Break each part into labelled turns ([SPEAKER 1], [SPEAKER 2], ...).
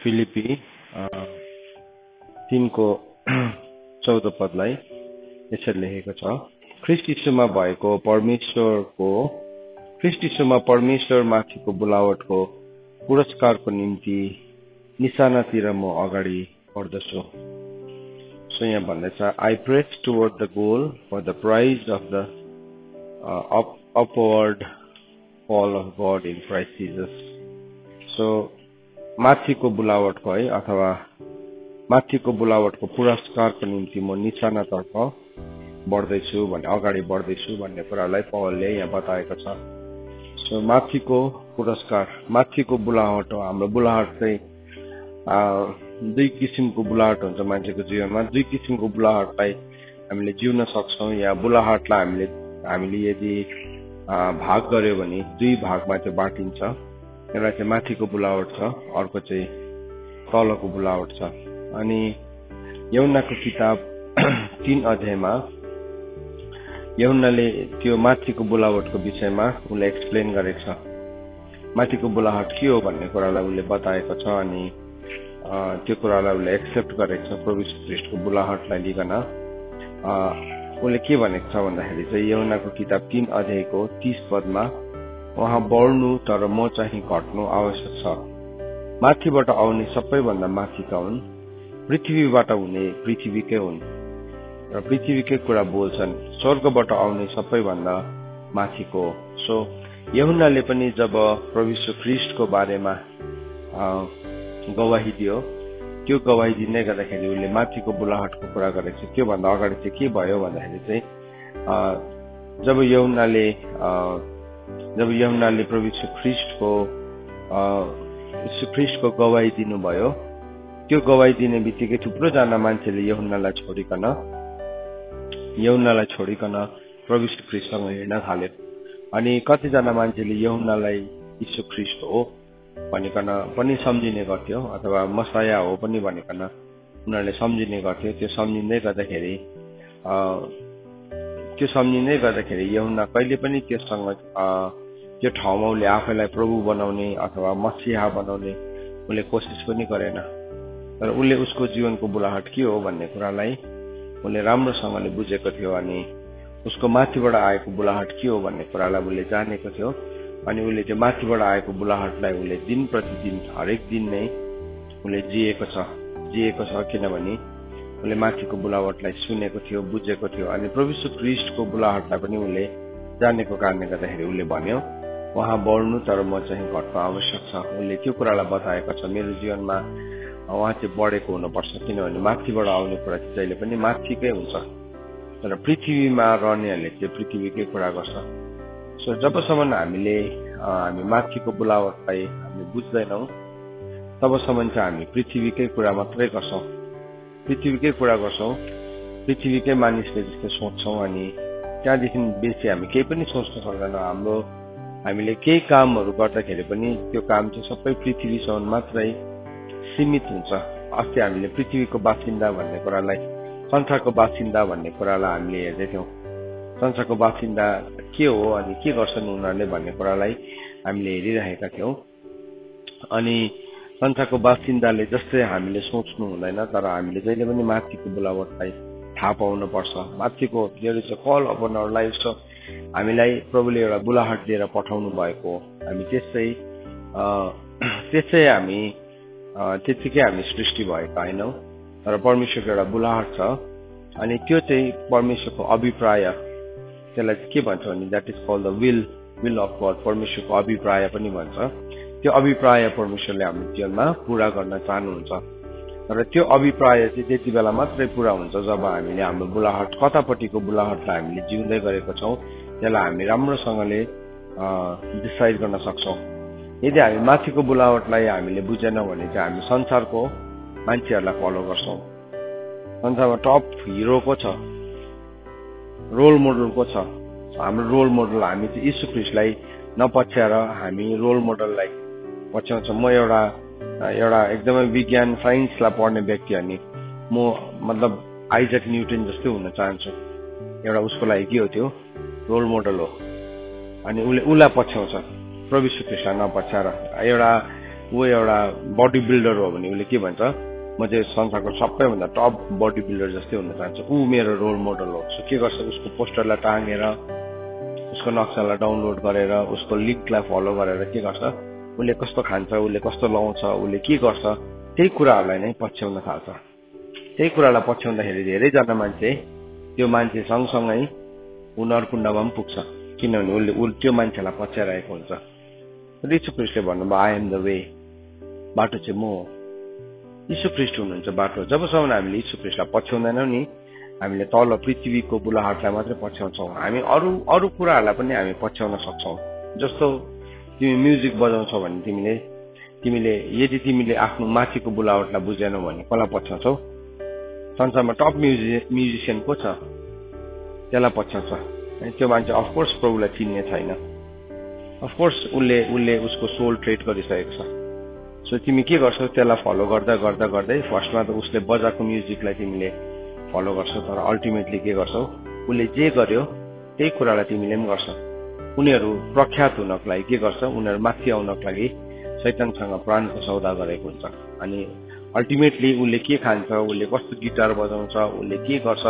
[SPEAKER 1] फिलिपी 3:14 पदलाई यसरी लेखेको छ, ख्रीष्ट यीशुमा परमेश्वरमाथिको बोलावटको पुरस्कारको निम्ति निशानातिर म अगाडि बढ्दछु। सो यहाँ भन्दैछ, I press toward the goal for the prize of the upward call of God in Christ Jesus. So माथिको बोलावटको है अथवा माथिको बोलावटको पुरस्कारको निम्ति म निशानातर्फ बढ्दैछु भन्ने अगाडि बढ्दैछु भन्ने कुरालाई पौलले यहाँ बताएको छ। सो माथिको पुरस्कार, माथिको बोलावट हो। हाम्रो बोलावट चाहिँ दुई किसिमको बोलावट हुन्छ मान्छेको जीवनमा। दुई किसिमको बोलावटलाई हामीले जिउन सक्छौँ या बोलावटलाई हामीले यदि भाग गर्यो भने दुई भागमा चाहिँ बाँटिन्छ। एउटा चाहिँ माथिको बोलावट छ, अर्को चाहिँ तलको बोलावट छ। अनि यूहन्नाको किताब 3 अध्यायमा यूहन्नाले त्यो माथिको बोलावटको विषयमा उसले एक्सप्लेन गरेको छ। माथिको बोलावट के हो भन्ने कुरालाई उसले बताएको छ अनि त्यो कुरालाई उसले एक्सेप्ट गरेको छ। प्रभु यीशु ख्रीष्टको बोलावटलाई लिकन उसले के भनेको छ भन्दाखेरि चाहिँ यूहन्नाको किताब 3 अध्यायको 30 पदमा, उहाँ बढ्नु तर म चाहिँ घट्नु आवश्यक छ। माथिबाट आउने सबैभन्दा माथिका हुन्, पृथ्वीबाट हुने पृथ्वीकै हुन् र पृथ्वीकै कुरा बोल्छन्। स्वर्गबाट आउने सबैभन्दा माथिको। सो यूहन्नाले पनि जब प्रभु यीशु ख्रीष्टको बारेमा गवाही दियो, त्यो गवाही दिँदै गर्दाखेरि उसले माथिको बोलावटको कुरा गरेको छ। त्योभन्दा अगाडि चाहिँ के भयो भन्दाखेरि चाहिँ जब यूहन्नाले प्रभु यीशु ख्रीष्टको गवाही दिनुभयो, त्यो गवाही दिने बित्तिकै थुप्रोजना मान्छेले यूहन्नालाई छोडिकन प्रभु यीशु ख्रीष्टसँग हिँड्न थाल्यो। अनि कतिजना मान्छेले यूहन्नालाई यीशु ख्रीष्ट हो भनिकन पनि सम्झिने गर्थ्यो अथवा मसाया हो पनि भनिकन उनीहरूले सम्झिने गर्थ्यो। त्यो सम्झिँदै गर्दाखेरि यूहन्ना कहिले पनि त्यो ठाउँमा उसले आफैलाई प्रभु बनाउने अथवा मसीहा बनाउने उसले कोसिस पनि गरेन। तर उसले उसको जीवनको बोलावट के हो भन्ने कुरालाई उसले राम्रोसँगले बुझेको थियो अनि उसको माथिबाट आएको बोलावट के हो भन्ने कुरालाई उसले जानेको थियो। अनि उसले त्यो माथिबाट आएको बोलावटलाई उसले दिन प्रतिदिन हरेक दिन नै उसले जिएको छ किनभने उसले माथिको बोलावटलाई सुनेको थियो, बुझेको थियो। अनि प्रभु यीशु ख्रीष्टको बोलावटलाई पनि उसले जानेको कारणले गर्दाखेरि उसले भन्यो, उहाँ बढ्नु तर म चाहिँ घट्नु आवश्यक छ। उसले त्यो कुरालाई बताएको छ, मेरो जीवनमा उहाँ चाहिँ बढेको हुनुपर्छ किनभने माथिबाट आउने कुरा चाहिँ जहिले पनि माथिकै हुन्छ। तर पृथ्वीमा रहनेहरूले चाहिँ पृथ्वीकै कुरा गर्छ। सो जबसम्म हामी माथिको बोलावटलाई हामी बुझ्दैनौँ तबसम्म चाहिँ हामी पृथ्वीकै कुरा मात्रै गर्छौँ, पृथ्वीकै मानिसले जस्तै सोच्छौँ अनि त्यहाँदेखि बेसी हामी केही पनि सोच्न सक्दैनौँ। हामीले केही कामहरू गर्दाखेरि पनि त्यो काम चाहिँ सबै पृथ्वीसम्म मात्रै सीमित हुन्छ। अस्ति हामीले पृथ्वीको बासिन्दा भन्ने कुरालाई, संसारको बासिन्दा भन्ने कुरालाई हामीले हेर्दै थियौँ। संसारको बासिन्दा के हो अनि के गर्छन् उनीहरूले भन्ने कुरालाई हामीले हेरिरहेका थियौँ। अनि संसारको बासिन्दाले जस्तै हामीले सोच्नु हुँदैन, तर हामीले जहिले पनि माथिको बोलावटलाई थाहा पाउनु पर्छ। माथिको कल अपन आवर लाइफ छ, हामीलाई प्रभुले एउटा बोलावट दिएर पठाउनु भएको, हामी त्यतिकै हामी सृष्टि भएका होइनौँ। तर परमेश्वरको एउटा बोलावट छ अनि त्यो चाहिँ परमेश्वरको अभिप्राय, त्यसलाई के भन्छ भने that is called the will of God. परमेश्वरको अभिप्राय पनि भन्छ। त्यो अभिप्राय परमेश्वरले हाम्रो जीवनमा पूरा गर्न चाहनुहुन्छ। तर त्यो अभिप्राय चाहिँ त्यति बेला मात्रै पूरा हुन्छ जब हामीले हाम्रो बोलावट, कतापट्टिको बोलावटलाई हामीले जिउँदै गरेको छौँ त्यसलाई हामी राम्रोसँगले डिसाइड गर्न सक्छौँ। यदि हामी माथिको बोलावटलाई हामीले बुझेनौँ भने चाहिँ हामी संसारको मान्छेहरूलाई फलो गर्छौँ। संसारमा टप हिरो को छ, रोल मोडल को छ? हाम्रो रोल मोडल हामी चाहिँ यीशु ख्रीष्टलाई नपछ्याएर हामी रोल मोडललाई पछ्याउँछौँ। म एउटा एकदमै विज्ञान साइन्सलाई पढ्ने व्यक्ति अनि म मतलब आइजक न्युटन जस्तै हुन चाहन्छु। एउटा उसको लागि के हो त्यो रोल मोडल हो अनि उसलाई पछ्याउँछ, प्रभु यीशु ख्रीष्टलाई नपछ्याएर। एउटा ऊ एउटा बडी बिल्डर हो भने उसले के भन्छ म चाहिँ संसारको सबैभन्दा टप बडी बिल्डर जस्तै हुन चाहन्छु, ऊ मेरो रोल मोडल हो। सो के गर्छ, उसको पोस्टरलाई टाँगेर उसको नक्सालाई डाउनलोड गरेर उसको लिङ्कलाई फलो गरेर के गर्छ, उसले कस्तो खान्छ, उसले कस्तो लाउँछ, उसले के गर्छ, त्यही कुराहरूलाई नै पछ्याउन थाल्छ। त्यही कुरालाई पछ्याउँदाखेरि धेरैजना मान्छे त्यो मान्छे सँगसँगै नरकुण्डमा पनि पुग्छ, किनभने उसले त्यो मान्छेलाई पछ्याइरहेको हुन्छ। यीशु ख्रीष्टले भन्नुभयो आई एम द वे, बाटो चाहिँ म हो। यीशु ख्रीष्ट हुनुहुन्छ बाटो। जबसम्म हामीले यीशु ख्रीष्टलाई पछ्याउँदैनौँ नि, हामीले तल पृथ्वीको बुलाहाटलाई मात्रै पछ्याउँछौँ। हामी अरू कुराहरूलाई पनि हामी पछ्याउन सक्छौँ। जस्तो तिमी म्युजिक बजाउँछौ भने तिमीले यदि तिमीले आफ्नो माथिको बुलावटलाई बुझेनौ भने कसलाई पछ्याउँछौ? संसारमा टप म्युजिसियन को छ? त्यसलाई पछ्याउँछ। त्यो मान्छे अफकोर्स प्रभुलाई चिन्ने छैन, अफकोर्स उसले उसको सोल ट्रेड गरिसकेको छ। सो तिमी के गर्छौ, त्यसलाई फलो गर्दा गर्दा गर्दै फर्स्टमा त उसले बजाएको म्युजिकलाई तिमीले फलो गर्छौ, तर अल्टिमेटली के गर्छौ, उसले जे गर्यो त्यही कुरालाई तिमीले पनि गर्छौ। उनीहरू प्रख्यात हुनको लागि के गर्छ, उनीहरू माथि आउनको लागि शैतानसँग प्राणको सौदा गरेको हुन्छ। अनि अल्टिमेटली उसले के खान्छ, उसले कस्तो गिटार बजाउँछ, उसले के गर्छ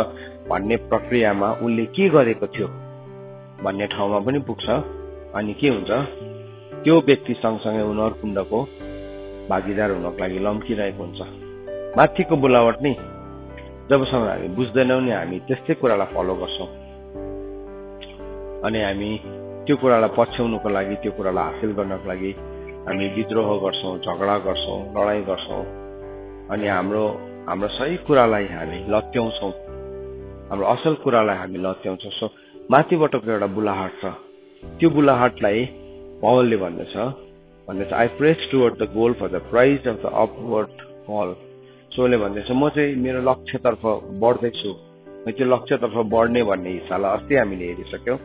[SPEAKER 1] भन्ने प्रक्रियामा उसले के गरेको थियो भन्ने ठाउँमा पनि पुग्छ। अनि के हुन्छ, त्यो व्यक्ति सँगसँगै नरकुण्डको भागीदार हुनको लागि लम्किरहेको हुन्छ। माथिको बोलावट नि जबसम्म हामी बुझ्दैनौँ नि, हामी त्यस्तै कुरालाई फलो गर्छौँ अनि हामी त्यो कुरालाई पछ्याउनुको लागि, त्यो कुरालाई हासिल गर्नको लागि हामी विद्रोह गर्छौँ, झगडा गर्छौँ, लडाईँ गर्छौँ अनि हाम्रो सही कुरालाई हामी लत्याउँछौँ, हाम्रो असल कुरालाई हामी लत्याउँछौँ। सो माथिबाटको एउटा बुलाहाट छ, त्यो बुलाहाटलाई पौलले भन्दैछ I press toward the goal for the prize of the upward call. So उसले भन्दैछ म चाहिँ मेरो लक्ष्यतर्फ बढ्दैछु, त्यो लक्ष्यतर्फ बढ्ने भन्ने हिस्सालाई अस्ति हामीले हेरिसक्यौँ।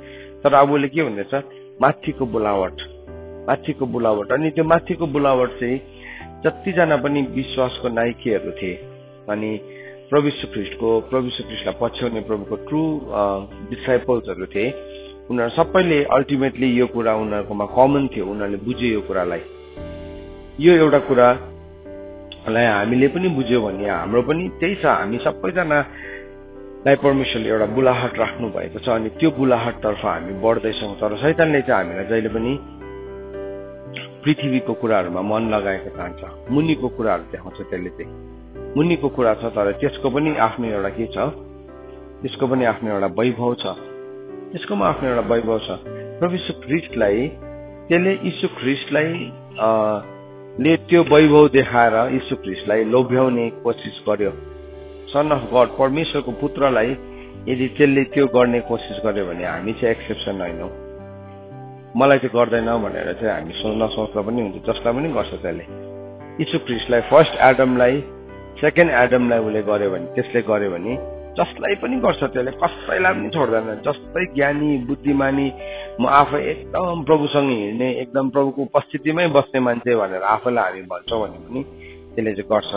[SPEAKER 1] तर अब उसले के भन्दैछ, माथिको बुलावट अनि त्यो माथिको बुलावट चाहिँ जतिजना पनि विश्वासको नायकीहरू थिए अनि प्रभु यीशु ख्रीष्टलाई पछ्याउने प्रभुको ट्रु डिसाइपल्सहरू थिए, उनीहरू सबैले अल्टिमेटली यो कुरा उनीहरूकोमा कमन थियो, उनीहरूले बुझ्यो यो कुरालाई। यो एउटा कुरालाई हामीले पनि बुझ्यो भने हाम्रो पनि त्यही छ, हामी सबैजनालाई परमेश्वरले एउटा बुलाहाट राख्नु भएको छ अनि त्यो बुलाहाटतर्फ हामी बढ्दैछौँ। तर शैतानले चाहिँ हामीलाई जहिले पनि पृथ्वीको कुराहरूमा मन लगाएको चाहन्छ, मुनिको कुराहरू देखाउँछ। त्यसले चाहिँ मुनिको कुरा छ तर त्यसको पनि आफ्नो एउटा के छ, त्यसको पनि आफ्नो एउटा वैभव छ, त्यसकोमा आफ्नो एउटा वैभव छ। प्रभु यीशु ख्रीष्टलाई त्यसले यीशु ख्रीष्टलाई ले त्यो वैभव देखाएर यीशु ख्रीष्टलाई लोभ्याउने कोसिस गर्यो। सन अफ गड परमेश्वरको पुत्रलाई यदि त्यसले त्यो गर्ने कोसिस गर्यो भने हामी चाहिँ एक्सेप्सन होइनौँ। मलाई चाहिँ गर्दैन भनेर चाहिँ हामी नसोच्दा पनि हुन्छ, जसलाई पनि गर्छ त्यसले। यीशु ख्रीष्टलाई फर्स्ट एडमलाई सेकेन्ड एडमलाई उसले गर्यो भने, त्यसले गर्यो भने जसलाई पनि गर्छ त्यसले, कसैलाई पनि छोड्दैन। जस्तै ज्ञानी बुद्धिमानी म आफै एकदम प्रभुसँग हिँड्ने, एकदम प्रभुको उपस्थितिमै बस्ने मान्छे भनेर आफैलाई हामी भन्छौँ भने पनि त्यसले चाहिँ गर्छ।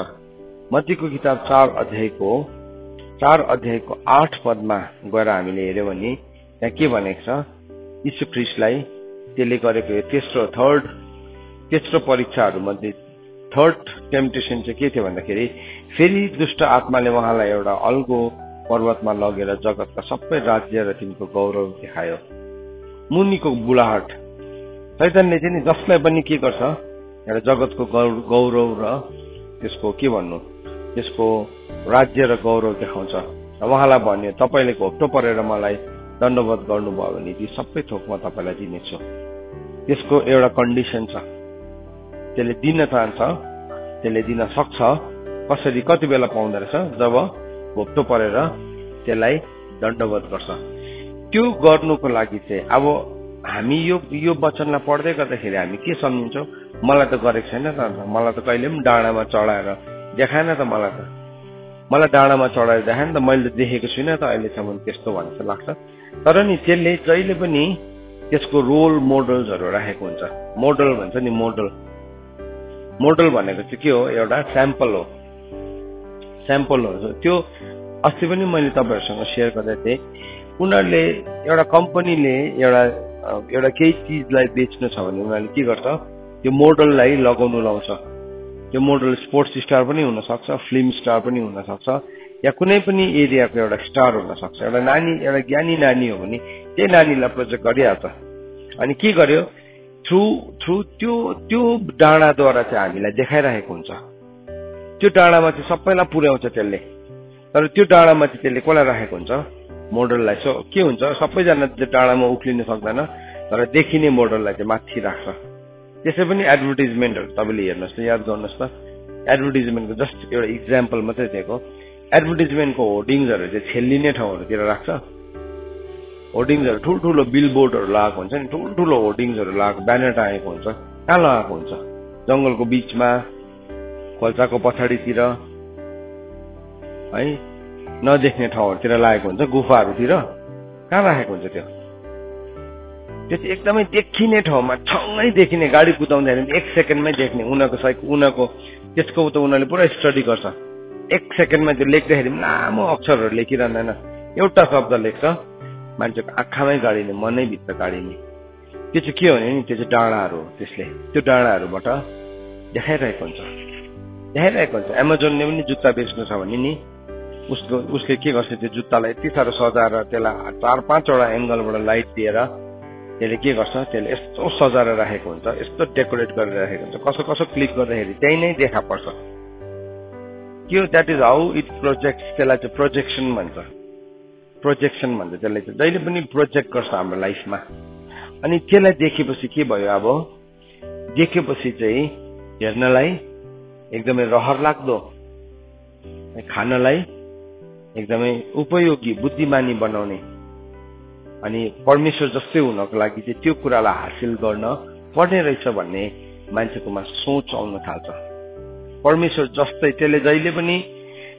[SPEAKER 1] मत्तीको किताब 4 अध्यायको 8 पदमा गएर हामीले हेर्यो भने त्यहाँ के भनेको छ, यीशु ख्रीष्टलाई त्यसले गरेको तेस्रो परीक्षाहरूमध्ये थर्ड टेम्पटेसन चाहिँ के थियो भन्दाखेरि फेरि दुष्ट आत्माले उहाँलाई एउटा अल्गो पर्वतमा लगेर जगतका सबै राज्य र तिनको गौरव देखायो। मुनिको बुलाहाट शैतानले चाहिँ नि जसलाई पनि के गर्छ, एउटा जगतको गौरव र त्यसको के भन्नु, त्यसको राज्य र गौरव देखाउँछ। उहाँलाई भन्यो तपाईँले घोप्टो परेर मलाई दण्डवत गर्नुभयो भने ती सबै थोक म तपाईँलाई दिनेछु। त्यसको एउटा कन्डिसन छ, त्यसले दिन चाहन्छ, त्यसले दिन सक्छ। कसरी, कति बेला पाउँदो रहेछ, जब घोप्टो परेर त्यसलाई दण्डवत गर्छ। त्यो गर्नुको लागि चाहिँ अब हामी यो वचनलाई पढ्दै गर्दाखेरि हामी के सम्झिन्छौँ, मलाई त गरेको छैन त, मलाई त कहिले पनि डाँडामा चढाएर देखाएन त, मलाई डाँडामा चढाएर देखाएन त, मैले त देखेको छुइनँ त अहिलेसम्म त्यस्तो भन्छ लाग्छ। तर नि त्यसले जहिले पनि त्यसको रोल मोडल्सहरू राखेको हुन्छ। मोडल भन्छ नि, मोडल भनेको चाहिँ के हो, एउटा स्याम्पल हो। त्यो अस्ति पनि मैले तपाईँहरूसँग सेयर गर्दै थिएँ। उनीहरूले एउटा कम्पनीले एउटा केही चिजलाई बेच्नु छ भने उनीहरूले के गर्छ, त्यो मोडललाई लगाउनु लाउँछ। त्यो मोडल स्पोर्ट्स स्टार पनि हुन सक्छ, फिल्म स्टार पनि हुन सक्छ, या कुनै पनि एरियाको एउटा स्टार हुन सक्छ। एउटा नानी, एउटा ज्ञानी नानी हो भने त्यही नानीलाई प्रोजेक्ट गरिहाल्छ। अनि के गर्यो, थ्रु त्यो डाँडाद्वारा चाहिँ हामीलाई देखाइरहेको हुन्छ। त्यो डाँडामा चाहिँ सबैलाई पुर्याउँछ त्यसले, तर त्यो डाँडामा चाहिँ त्यसले कसलाई राखेको हुन्छ, मोडललाई। सो के हुन्छ, सबैजना त्यो डाँडामा उक्लिन सक्दैन, तर देखिने मोडललाई चाहिँ माथि राख्छ। त्यसै पनि एडभर्टिजमेन्टहरू तपाईँले हेर्नुहोस् त, याद गर्नुहोस् त, एडभर्टिजमेन्टको जस्ट एउटा इक्जाम्पल मात्रै दिएको। एडभर्टिजमेन्टको होर्डिङ्सहरू चाहिँ छेल्लिने ठाउँहरूतिर राख्छ। होर्डिङ्सहरू ठुल्ठुलो बिलबोर्डहरू लगाएको हुन्छ नि, ठुल्ठुलो होर्डिङ्सहरू लगाएको, ब्यानर टाँगेको हुन्छ। कहाँ लगाएको हुन्छ, जङ्गलको बिचमा, खोल्साको पछाडितिर है, नदेख्ने ठाउँहरूतिर लागेको हुन्छ, गुफाहरूतिर। कहाँ राखेको हुन्छ त्यो चाहिँ एकदमै देखिने ठाउँमा, छङ्गै देखिने, गाडी कुदाउँदाखेरि 1 सेकेन्डमै देख्ने। उनीहरूको त्यसको त उनीहरूले पुरा स्टडी गर्छ। 1 सेकेन्डमा त्यो लेख्दाखेरि पनि लामो अक्षरहरू लेखिरहँदैन, एउटा शब्द लेख्छ, मान्छेको आँखामै गाडिने, मनैभित्र गाडिने। त्यो चाहिँ के हो भने नि, त्यो चाहिँ डाँडाहरू हो। त्यसले त्यो डाँडाहरूबाट देखाइरहेको हुन्छ। एमाजोनले पनि जुत्ता बेच्नु छ भने नि उसले के गर्छ, त्यो जुत्तालाई यति साह्रो सजाएर त्यसलाई 4-5वटा एङ्गलबाट लाइट दिएर त्यसले के गर्छ, त्यसले यस्तो सजाएर राखेको हुन्छ, यस्तो डेकोरेट गरेर राखेको हुन्छ, कसो क्लिक गर्दाखेरि त्यही नै देखा पर्छ। के हो, that is how it projects. त्यसलाई चाहिँ प्रोजेक्सन भन्छ त्यसलाई चाहिँ। जहिले पनि प्रोजेक्ट गर्छ हाम्रो लाइफमा। अनि त्यसलाई देखेपछि के भयो, अब देखेपछि चाहिँ हेर्नलाई एकदमै रहर लाग्दो, खानलाई एकदमै उपयोगी, बुद्धिमानी बनाउने, अनि परमेश्वर जस्तै हुनको लागि चाहिँ त्यो कुरालाई हासिल गर्न पर्ने रहेछ भन्ने मान्छेकोमा सोच आउन थाल्छ। परमेश्वर जस्तै, त्यसले जहिले पनि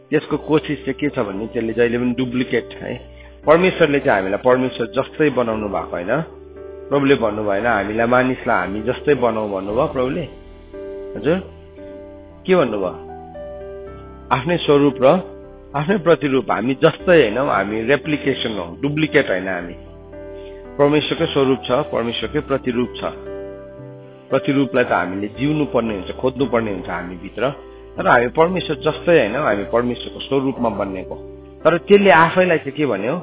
[SPEAKER 1] त्यसको कोसिस चाहिँ के छ भने त्यसले जहिले पनि डुप्लिकेट है। परमेश्वरले चाहिँ हामीलाई परमेश्वर जस्तै बनाउनु भएको होइन। प्रभुले भन्नु भएन हामीलाई मानिसलाई हामी जस्तै बनाऊ भन्नुभयो प्रभुले। हजुर के भन्नुभयो, आफ्नै स्वरूप र आफ्नै प्रतिरूप, हामी जस्तै होइनौँ, हामी रेप्लिकेसन हौ, डुप्लिकेट होइन। हामी परमेश्वरकै स्वरूप छ, परमेश्वरकै प्रतिरूप छ। प्रतिरूपलाई त हामीले जिउनु पर्ने हुन्छ, खोज्नु पर्ने हुन्छ हामी भित्र, तर हामी परमेश्वर जस्तै होइनौँ, हामी परमेश्वरको स्वरूपमा बन्नेको। तर त्यसले आफैलाई चाहिँ के भन्यो,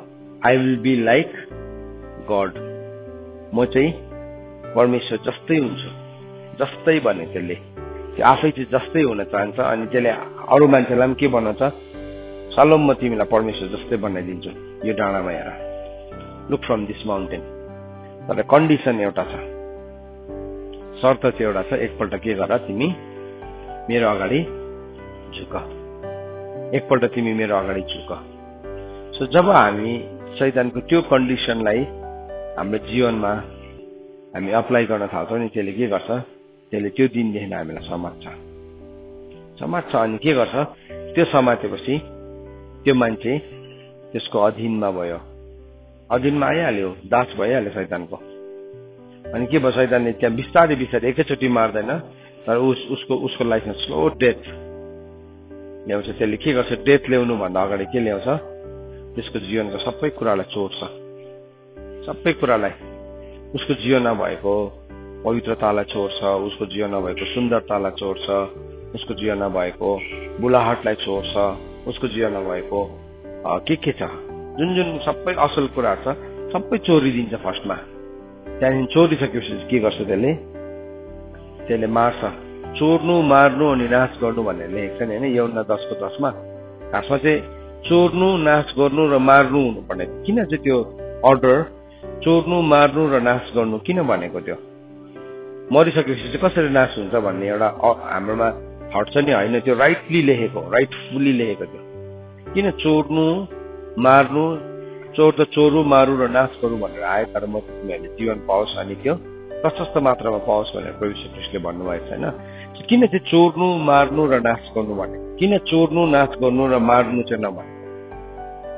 [SPEAKER 1] I will be like God, म चाहिँ परमेश्वर जस्तै हुन्छु, जस्तै भने त्यसले त्यो आफै चाहिँ जस्तै हुन चाहन्छ। अनि त्यसले अरू मान्छेलाई पनि के बनाउँछ, सलोम म तिमीलाई परमेश्वर जस्तै बनाइदिन्छु, यो डाँडामा हेर, लुक फ्रम दिस माउन्टेन। तर कन्डिसन एउटा छ, शर्त चाहिँ एउटा छ, एकपल्ट के गर, तिमी मेरो अगाडि झुक, एकपल्ट तिमी मेरो अगाडि झुक। सो जब हामी शैतानको त्यो कन्डिसनलाई हाम्रो जीवनमा हामी अप्लाई गर्न थाल्छौँ नि, त्यसले के गर्छ, त्यसले त्यो दिनदेखि हामीलाई समात्छ। अनि के गर्छ, त्यो समातेपछि त्यो मान्छे त्यसको अधीनमा भयो, अधीनमा आइहाल्यो, दास भइहाल्यो शैतानको। अनि के भयो, शैतानले त्यहाँ बिस्तारै एकैचोटि मार्दैन, तर उसको लाइफमा स्लो डेथ ल्याउँछ। त्यसले के गर्छ, डेथ ल्याउनु भन्दा अगाडि के ल्याउँछ, त्यसको जीवनको सबै कुरालाई चोर्छ, सबै कुरालाई, उसको जीवनमा भएको पवित्रतालाई चोर्छ, उसको जीवनमा भएको सुन्दरतालाई चोर्छ, उसको जीवनमा भएको बुलाहटलाई चोर्छ, उसको जीवनमा भएको के छ, जुन सबै असल कुराहरू छ सबै चोरिदिन्छ फर्स्टमा। त्यहाँदेखि चोरिसकेपछि के गर्छ, त्यसले मार्छ। चोर्नु, मार्नु अनि नाश गर्नु भनेर लेखेको छ नि होइन, यूहन्ना 10:10 खासमा चाहिँ चोर्नु, नाश गर्नु र मार्नु हुनुपर्ने। किन चाहिँ त्यो अर्डर चोर्नु, मार्नु र नाश गर्नु किन भनेको? त्यो मरिसकेपछि चाहिँ कसरी नाश हुन्छ भन्ने एउटा हाम्रोमा थट छ नि होइन, त्यो राइटफुल्ली लेखेको त्यो। किन चोर्नु, मार्नु, चोर त चोरु, मारु र नाश गरौँ भनेर आयो, तर म तिमीहरूले जीवन पाओस् अनि त्यो प्रशस्त मात्रामा पाओस् भनेर प्रभु यीशु ख्रीष्टले भन्नुभएको छैन। किन चाहिँ चोर्नु, मार्नु र नाश गर्नु भने, किन चोर्नु, नाश गर्नु र मार्नु चाहिँ नभने,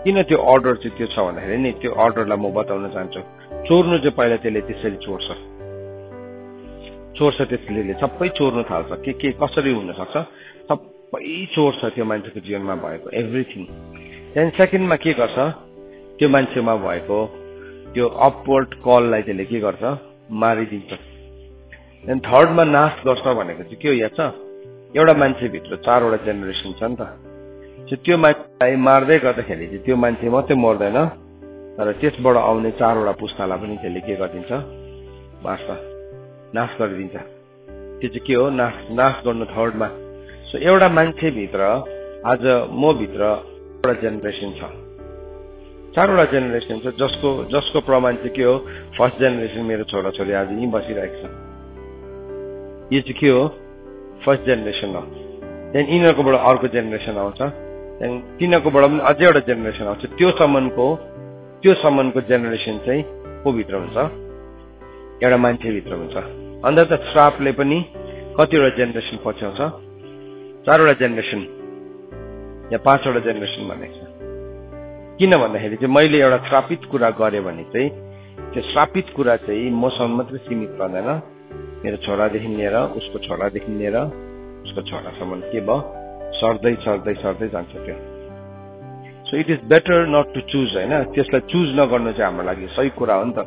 [SPEAKER 1] किन त्यो अर्डर चाहिँ त्यो छ भन्दाखेरि नि, त्यो अर्डरलाई म बताउन चाहन्छु। चोर्नु चाहिँ पहिला त्यसले त्यसरी चोर्छ, त्यसले सबै चोर्नु थाल्छ। के कसरी हुन सक्छ, सबै चोर्छ त्यो मान्छेको जीवनमा भएको एभ्रिथिङ। त्यहाँदेखि सेकेन्डमा के गर्छ, त्यो मान्छेमा भएको त्यो अपवर्ड कललाई त्यसले के गर्छ, मारिदिन्छ। अनि थर्डमा नाश गर्छ भनेको चाहिँ के हो याद छ? एउटा मान्छेभित्र 4 वटा जेनेरेसन छ नि त। त्यो मान्छेलाई मार्दै गर्दाखेरि चाहिँ त्यो मान्छे मात्रै मर्दैन, तर त्यसबाट आउने 4 वटा पुस्तालाई पनि त्यसले के गरिदिन्छ? मार्छ, नाश गरिदिन्छ। त्यो चाहिँ के हो? नाश गर्नु थर्डमा। सो एउटा मान्छेभित्र आज म भित्र एउटा जेनेरेसन छ, 4 वटा जेनेरेसन छ, जसको प्रमाण चाहिँ के हो? फर्स्ट जेनेरेसन मेरो छोराछोरी आज यहीँ बसिरहेको छ। यो चाहिँ के हो? फर्स्ट जेनेरेसन हो। त्यहाँदेखि यिनीहरूकोबाट अर्को जेनेरेसन आउँछ, त्यहाँदेखि तिनीहरूकोबाट पनि अझै एउटा जेनेरेसन आउँछ। त्यो सम्मको जेनेरेसन चाहिँ को भित्र हुन्छ? एउटा मान्छेभित्र हुन्छ। अन्त त श्रापले पनि कतिवटा जेनेरेसन पछ्याउँछ? 4 वटा जेनेरेसन या 5 वटा जेनेरेसन भनेको छ। किन भन्दाखेरि चाहिँ मैले एउटा श्रापित कुरा गरेँ भने चाहिँ त्यो श्रापित कुरा चाहिँ मसँग मात्रै सीमित रहँदैन, मेरो छोरादेखि लिएर उसको छोरादेखि लिएर उसको छोरासम्म के भयो? सर्दै सर्दै सर्दै जान्छ त्यो। So it is better not to choose, होइन? त्यसलाई चुज नगर्नु चाहिँ हाम्रो लागि सही कुरा हो नि त।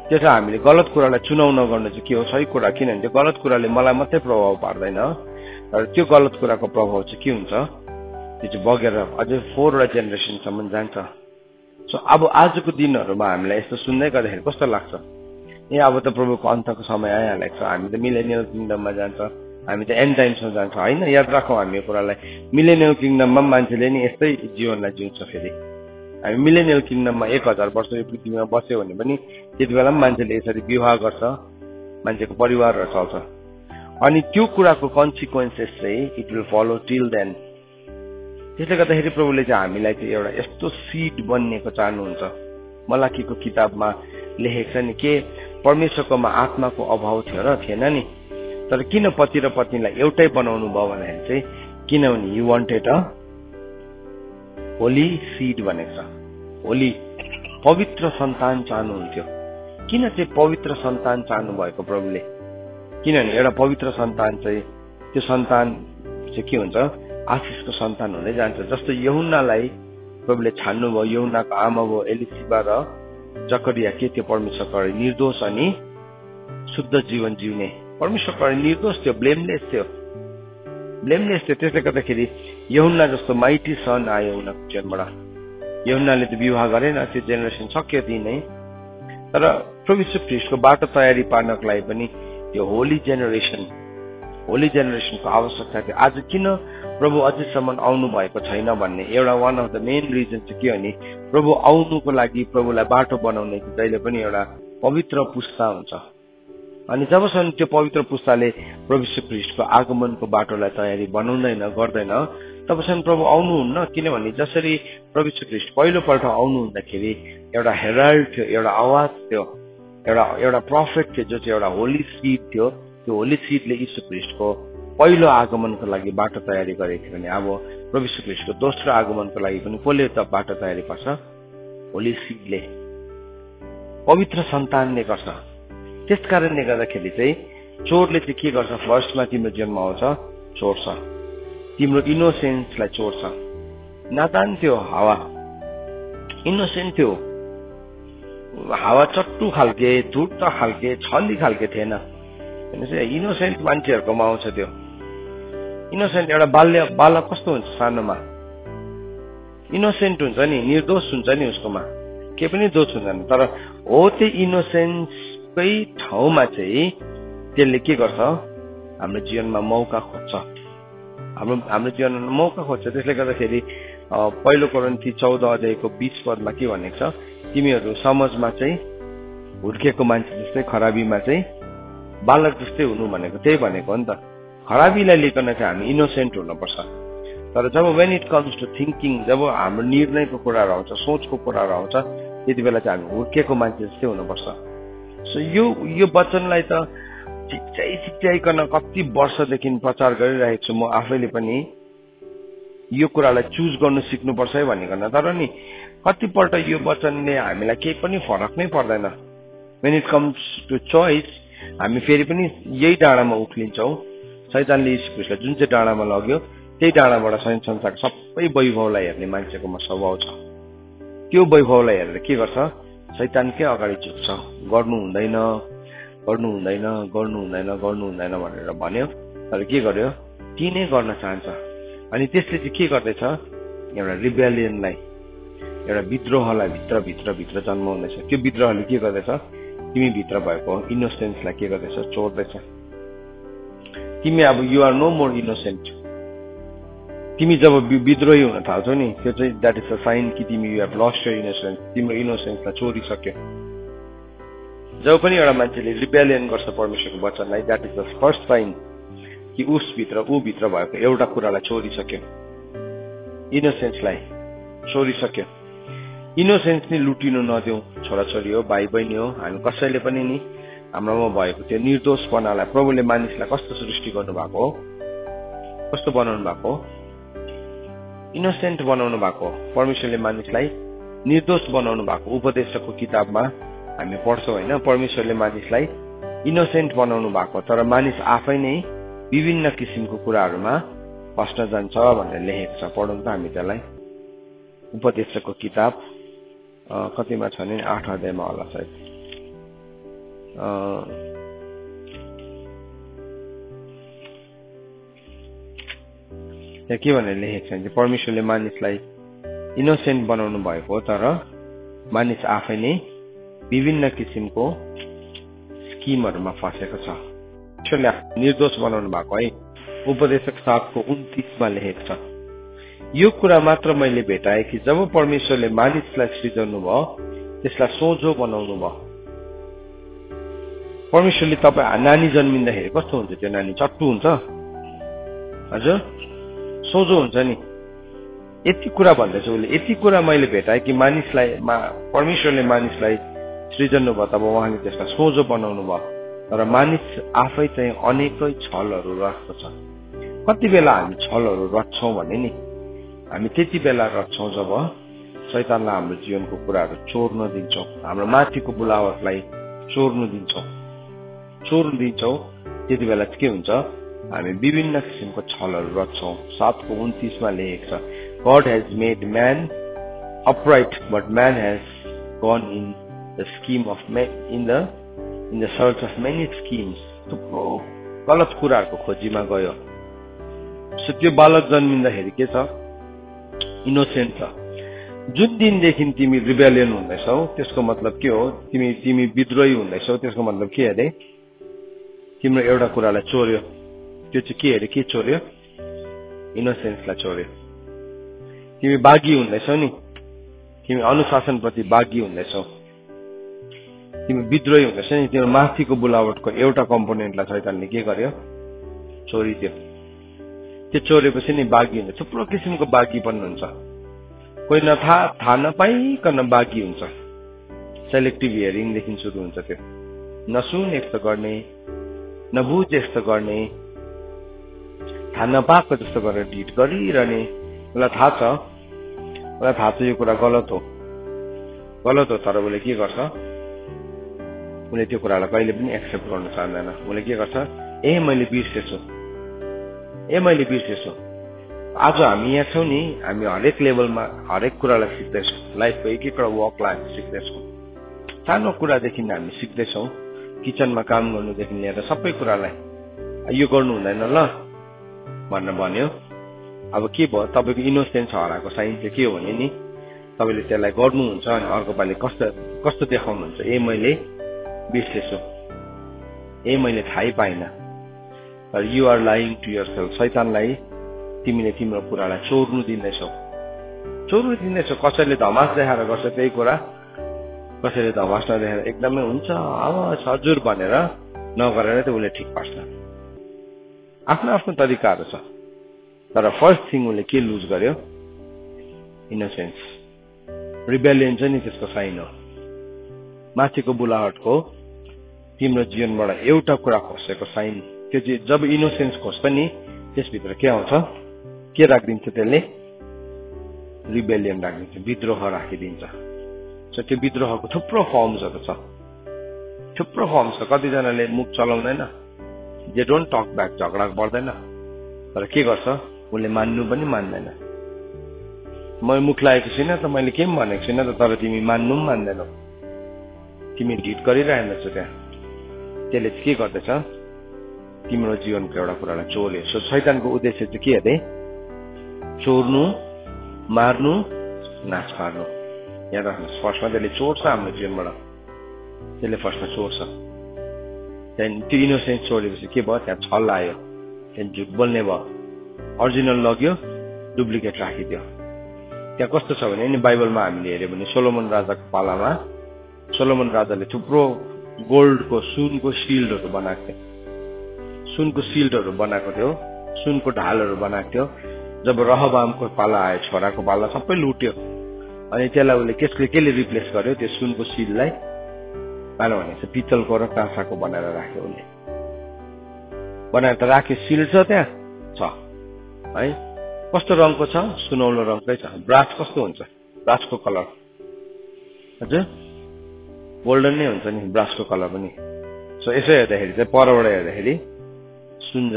[SPEAKER 1] त्यसलाई हामीले गलत कुरालाई चुनाउ नगर्नु चाहिँ के हो? सही कुरा। किनभने त्यो गलत कुराले मलाई मात्रै प्रभाव पार्दैन, तर त्यो गलत कुराको प्रभाव चाहिँ के हुन्छ? त्यो चाहिँ बगेर अझै 4 वटा जेनेरेसनसम्म जान्छ। सो अब आजको दिनहरूमा हामीलाई यस्तो सुन्दै गर्दाखेरि कस्तो लाग्छ? अब त प्रभुको अन्तको समय आइहालेको छ, हामी त मिलेनियल किङडममा जान्छ, हामी त एन्ड टाइम्समा जान्छ, होइन? याद राखौँ हामी यो कुरालाई। मिलेनियल किङडममा मान्छेले नि यस्तै जीवनलाई जिउँछ। फेरि हामी मिलेनियल किङडममा 1000 वर्ष यो पृथ्वीमा बस्यो भने पनि त्यति बेला पनि मान्छेले यसरी विवाह गर्छ, मान्छेको परिवारहरू चल्छ। अनि त्यो कुराको कन्सिक्वेन्सेस चाहिँ it will follow till then. त्यसले गर्दाखेरि प्रभुले चाहिँ हामीलाई चाहिँ एउटा यस्तो सिड बन्नेको चाहनुहुन्छ। मलाकीको किताबमा लेखेको छ नि, के परमेश्वरकोमा आत्माको अभाव थियो र? थिएन नि। तर किन पति र पत्नीलाई एउटै बनाउनु भयो भन्दाखेरि चाहिँ किनभने you wanted a holy seed भनेको छ। होली, पवित्र सन्तान चाहनुहुन्थ्यो। किन चाहिँ पवित्र सन्तान चाहनु भएको प्रभुले? किनभने एउटा पवित्र सन्तान चाहिँ त्यो सन्तान चाहिँ के हुन्छ? आशिषको सन्तान हुँदै जान्छ। जस्तो यूहन्नालाई प्रभुले छान्नुभयो, यूहन्नाको आमा भयो एलिसिबा र जकरिया के थियो? परमेश्वरको अगाडि निर्दोष अनि शुद्ध जीवन जिउने, परमेश्वरको अगाडि निर्दोष थियो, ब्लेमलेस थियो। त्यसले गर्दाखेरि यूहन्ना जस्तो माइटी सन आयो उनीहरूको जीवनबाट। यूहन्नाले त विवाह गरेन, त्यो जेनेरेसन सक्यो त्यही नै। तर प्रभु यीशु ख्रीष्टको बाटो तयारी पार्नको लागि पनि त्यो होली जेनेरेसनको आवश्यकता थियो। आज किन प्रभु अझैसम्म आउनु भएको छैन भन्ने एउटा one of the main reason चाहिँ के हो भने प्रभु आउनुको लागि प्रभुलाई बाटो बनाउने जहिले पनि एउटा पवित्र पुस्ता हुन्छ। अनि जबसम्म त्यो पवित्र पुस्ताले प्रभु यीशु ख्रीष्टको आगमनको बाटोलाई तयारी बनाउँदैन, गर्दैन, तबसम्म प्रभु आउनुहुन्न। किनभने जसरी प्रभु यीशु ख्रीष्ट पहिलोपल्ट आउनु हुँदाखेरि एउटा हेराल्ड थियो, एउटा आवाज थियो, एउटा प्रफेट थियो, जो चाहिँ एउटा होली सीड थियो। त्यो होली सीडले यीशु ख्रीष्टको पहिलो आगमनको लागि बाटो तयारी गरेको थियो भने अब प्रभु यीशु ख्रीष्टको दोस्रो आगमनको लागि पनि कसले त बाटो तयारी गर्छ? होली सीडले, पवित्र सन्तानले गर्छ। त्यसकारणले गर्दाखेरि चाहिँ चोरले चाहिँ के गर्छ? फर्स्टमा तिम्रो जीवनमा आउँछ, चोर्छ, तिम्रो इनोसेन्सलाई चोर्छ। नादान थियो हावा, इनोसेन्ट थियो हावा, चट्टु खालके, धुर्त खालके, छली खालके थिएन। इनोसेन्ट मान्छेहरूकोमा आउँछ त्यो इनोसेन्ट। एउटा बालक कस्तो हुन्छ? सानोमा इनोसेन्ट हुन्छ नि, निर्दोष हुन्छ नि, उसकोमा केही पनि दोष हुँदैन। तर हो त्यो इनोसेन्सकै ठाउँमा चाहिँ त्यसले के गर्छ? हाम्रो जीवनमा मौका खोज्छ, हाम्रो जीवनमा मौका खोज्छ। त्यसले गर्दाखेरि पहिलो कोरिन्थी 14 अध्यायको 20 पदमा के भनेको छ? तिमीहरू समाजमा चाहिँ हुर्केको मान्छे जस्तै, खराबीमा चाहिँ बालक जस्तै हुनु भनेको त्यही भनेको हो नि त। खराबीलाई लिकन चाहिँ हामी इनोसेन्ट हुनुपर्छ। तर जब when it comes to thinking, जब हाम्रो निर्णयको कुराहरू आउँछ, सोचको कुराहरू आउँछ, त्यति बेला चाहिँ हामी हुर्केको मान्छे जस्तै हुनुपर्छ। सो यो वचनलाई त सिक्चाइकन कति वर्षदेखि प्रचार गरिरहेको छु म आफैले पनि। यो कुरालाई चुज गर्नु सिक्नुपर्छ है भनिकन। तर नि कतिपल्ट यो वचनले हामीलाई केही पनि फरक नै पर्दैन। When it comes to choice हामी फेरि पनि यही डाँडामा उक्लिन्छौँ। शैतानले यीशु ख्रीष्टलाई जुन चाहिँ डाँडामा लग्यो त्यही डाँडाबाट संसारको सबै वैभवलाई हेर्ने मान्छेकोमा स्वभाव छ। त्यो वैभवलाई हेरेर के गर्छ? शैतानकै अगाडि झुक्छ, गर्नु हुँदैन, गर्नु हुँदैन भनेर भन्यो। तर के गर्यो, ती नै गर्न चाहन्छ। अनि त्यसले चाहिँ के गर्दैछ, एउटा रिबेलियनलाई, एउटा विद्रोहलाई भित्र जन्माउँदैछ। त्यो विद्रोहले के गर्दैछ, तिमी भित्र भएको इनोसेन्सलाई के गर्दैछ, चोर्दैछ। तिमी अब you are no more innocent. तिमी जब विद्रोही हुन थाल्छौ नि, त्यो चाहिँ द्याट इज अ साइन कि तिमी you have lost your innocence, तिम्रो इनोसेन्सलाई चोरिसक्यो। जब पनि एउटा मान्छेले रिबेलियन गर्छ परमेश्वरको वचनलाई, that is the first sign कि ऊ भित्र भएको एउटा कुरालाई चोरिसक्यो, इनोसेन्सलाई चोरिसक्यो। इनोसेन्स नि लुटिनु नदेऊ, छोराछोरी हो, भाइ बहिनी हो, हामी कसैले पनि नि हाम्रोमा भएको त्यो निर्दोषपनालाई, प्रभुले मानिसलाई कस्तो सृष्टि गर्नु भएको हो, कस्तो बनाउनु भएको हो, इनोसेन्ट बनाउनु भएको हो। परमेश्वरले मानिसलाई निर्दोष बनाउनु भएको उपदेशको किताबमा हामी पढ्छौँ होइन। परमेश्वरले मानिसलाई इनोसेन्ट बनाउनु भएको, तर मानिस आफै नै विभिन्न किसिमको कुराहरूमा फस्न जान्छ भनेर लेखेको छ। पढौँ त हामी त्यसलाई। उपदेशको किताब कतिमा छ भने 8 अध्यायमा होला सायद। के भनेर लेखेको छ भने परमेश्वरले मानिसलाई इनोसेन्ट बनाउनु भएको, तर मानिस आफै नै विभिन्न किसिमको स्किमहरूमा फसेको छ। परमेश्वरले निर्दोष बनाउनु भएको है। उपदेशक 7को 29मा लेखेको छ, यो कुरा मात्र मैले भेटाएँ कि जब परमेश्वरले मानिसलाई सृजनु भयो, त्यसलाई सोझो बनाउनु भयो। परमेश्वरले तपाईँ नानी जन्मिँदाखेरि कस्तो हुन्छ, त्यो नानी चट्टु हुन्छ हजुर, सोझो हुन्छ नि। यति कुरा भन्दैछ उसले, यति कुरा मैले भेटाएँ कि परमेश्वरले मानिसलाई सृजनु भयो, तब उहाँले त्यसलाई सोझो बनाउनु भयो। तर मानिस आफै चाहिँ अनेकै छलहरू रच्दछ। कति बेला हामी छलहरू रच्छौँ भने नि, हामी त्यति बेला रच्छौँ जब शैतानलाई हाम्रो जीवनको कुराहरू चोर्न दिन्छौँ, हाम्रो माथिको बुलावटलाई चोर्न दिन्छौँ। त्यति बेला चाहिँ के हुन्छ, हामी विभिन्न किसिमको छलहरू रच्छौँ। 7को 29मा लेखेको छ, God has made man upright, but man has gone in the scheme of man, in the search of many schemes. थुप्रो गलत कुराहरूको खोजीमा गयो। सो त्यो बालक जन्मिँदाखेरि के छ, इनोसेन्ट छ। जुन दिनदेखि तिमी रिबेलियन हुँदैछौ, त्यसको मतलब के हो, तिमी विद्रोही हुँदैछौ, त्यसको मतलब के अरे, तिम्रो एउटा कुरालाई चोर्यो। त्यो चाहिँ के अरे, के चोर्यो, इनोसेन्सलाई चोर्यो। तिमी बागी हुँदैछौ नि, तिमी अनुशासनप्रति बागी हुँदैछौ, तिमी विद्रोही हुँदैछौ नि, तिम्रो माथिको बुलावटको एउटा कम्पोनेन्टलाई शैतानले के गर्यो, चोरिदियो। त्यो चोरेपछि नि बागी हुन्छ। थुप्रो किसिमको बागीपन हुन्छ। कोही थाहा नपाइकन बागी हुन्छ। सेलेक्टिभ हियरिङदेखि सुरु हुन्छ। त्यो नसुन यस्तो गर्ने, नबुझ यस्तो गर्ने, थाहा नपाएको जस्तो गरेर डिट गरिरहने। उसलाई थाहा छ यो कुरा गलत हो, तर उसले के गर्छ, उसले त्यो कुरालाई कहिले पनि एक्सेप्ट गर्न चाहँदैन। उसले के गर्छ, मैले बिर्सेछु। आज हामी यहाँ छौँ नि, हामी हरेक लेभलमा हरेक कुरालाई सिक्दैछौँ। लाइफको एक एकवटा वर्कलाई हामी सिक्दैछौँ। सानो कुरादेखि हामी सिक्दैछौँ, किचनमा काम गर्नुदेखि लिएर सबै कुरालाई यो गर्नु हुँदैन ल भनेर भन्यो। अब के भयो, तपाईँको इनोसेन्स हराएको साइन चाहिँ के हो भने नि, तपाईँले त्यसलाई गर्नुहुन्छ अनि अर्को पालि कस्तो देखाउनुहुन्छ, मैले बिर्सेछु, मैले थाहै पाइनँ। तर you are lying to yourself. शैतानलाई तिमीले तिम्रो कुरालाई चोर्नु दिँदैछौ। कसैले धमास देखाएर गर्छ त्यही कुरा, कसैले धमास नदेखाएर एकदमै हुन्छ हवस् हजुर भनेर नगरेर त उसले ठिक पार्छ। आफ्नो तरिकाहरू छ। तर फर्स्ट थिङ उसले के लुज गर्यो, इनोसेन्स। रिबेलियन चाहिँ नि त्यसको साइन हो। माथिको बुलाहटको तिम्रो जीवनबाट एउटा कुरा खोसेको साइन। त्यो चाहिँ जब इनोसेन्स खोज्छ नि, त्यसभित्र के आउँछ, के राखिदिन्छ त्यसले, रिबेलियन राखिदिन्छ, विद्रोह राखिदिन्छ। सो त्यो विद्रोहको थुप्रो फर्म्सहरू छ। कतिजनाले मुख चलाउँदैन, जे डोन्ट टक ब्याक, झगडा पर्दैन। तर के गर्छ, उसले मान्नु पनि मान्दैन। म मुख लागेको छुइनँ त, मैले केही पनि भनेको छुइनँ त, तर तिमी मान्नु पनि मान्दैनौ, तिमी ढिट गरिरहेछौ त्यहाँ। त्यसले के गर्दछ तिम्रो जीवनको एउटा कुरालाई चोर्यो। सो शैतानको उद्देश्य चाहिँ के अरे चोर्नु, मार्नु, नाश पार्नु। यहाँ राख्नुहोस्, फर्स्टमा त्यसले चोर्छ हाम्रो जीवनबाट, त्यसले फर्स्टमा चोर्छ। त्यहाँदेखि त्यो इनोसेन्स चोरेपछि के भयो, त्यहाँ छल आयो, त्यहाँदेखि झुट बोल्ने भयो, ओरिजिनल लग्यो, डुप्लिकेट राखिदियो। त्यहाँ कस्तो छ भने नि बाइबलमा हामीले हेऱ्यो भने सोलोमन राजाको पालामा सोलोमन राजाले थुप्रो गोल्डको सुनको सिल्डहरू बनाएको थियो, सुनको सिल्डहरू बनाएको थियो, सुनको ढालहरू बनाएको थियो। जब रहबामको पाला आयो, छोराको पाला, सबै लुट्यो। अनि त्यसलाई उसले केले रिप्लेस गर्यो, त्यो सुनको सिललाई पालो भने चाहिँ पित्तलको र काँसाको बनाएर राख्यो। उसले बनाएर त राख्यो, सिल छ त्यहाँ छ है। कस्तो रङको छ, सुनौलो रङकै छ। ब्रास कस्तो हुन्छ, ब्रासको कलर हजुर गोल्डन नै हुन्छ नि ब्रासको कलर पनि। सो यसो हेर्दाखेरि चाहिँ परबाट हेर्दाखेरि सुन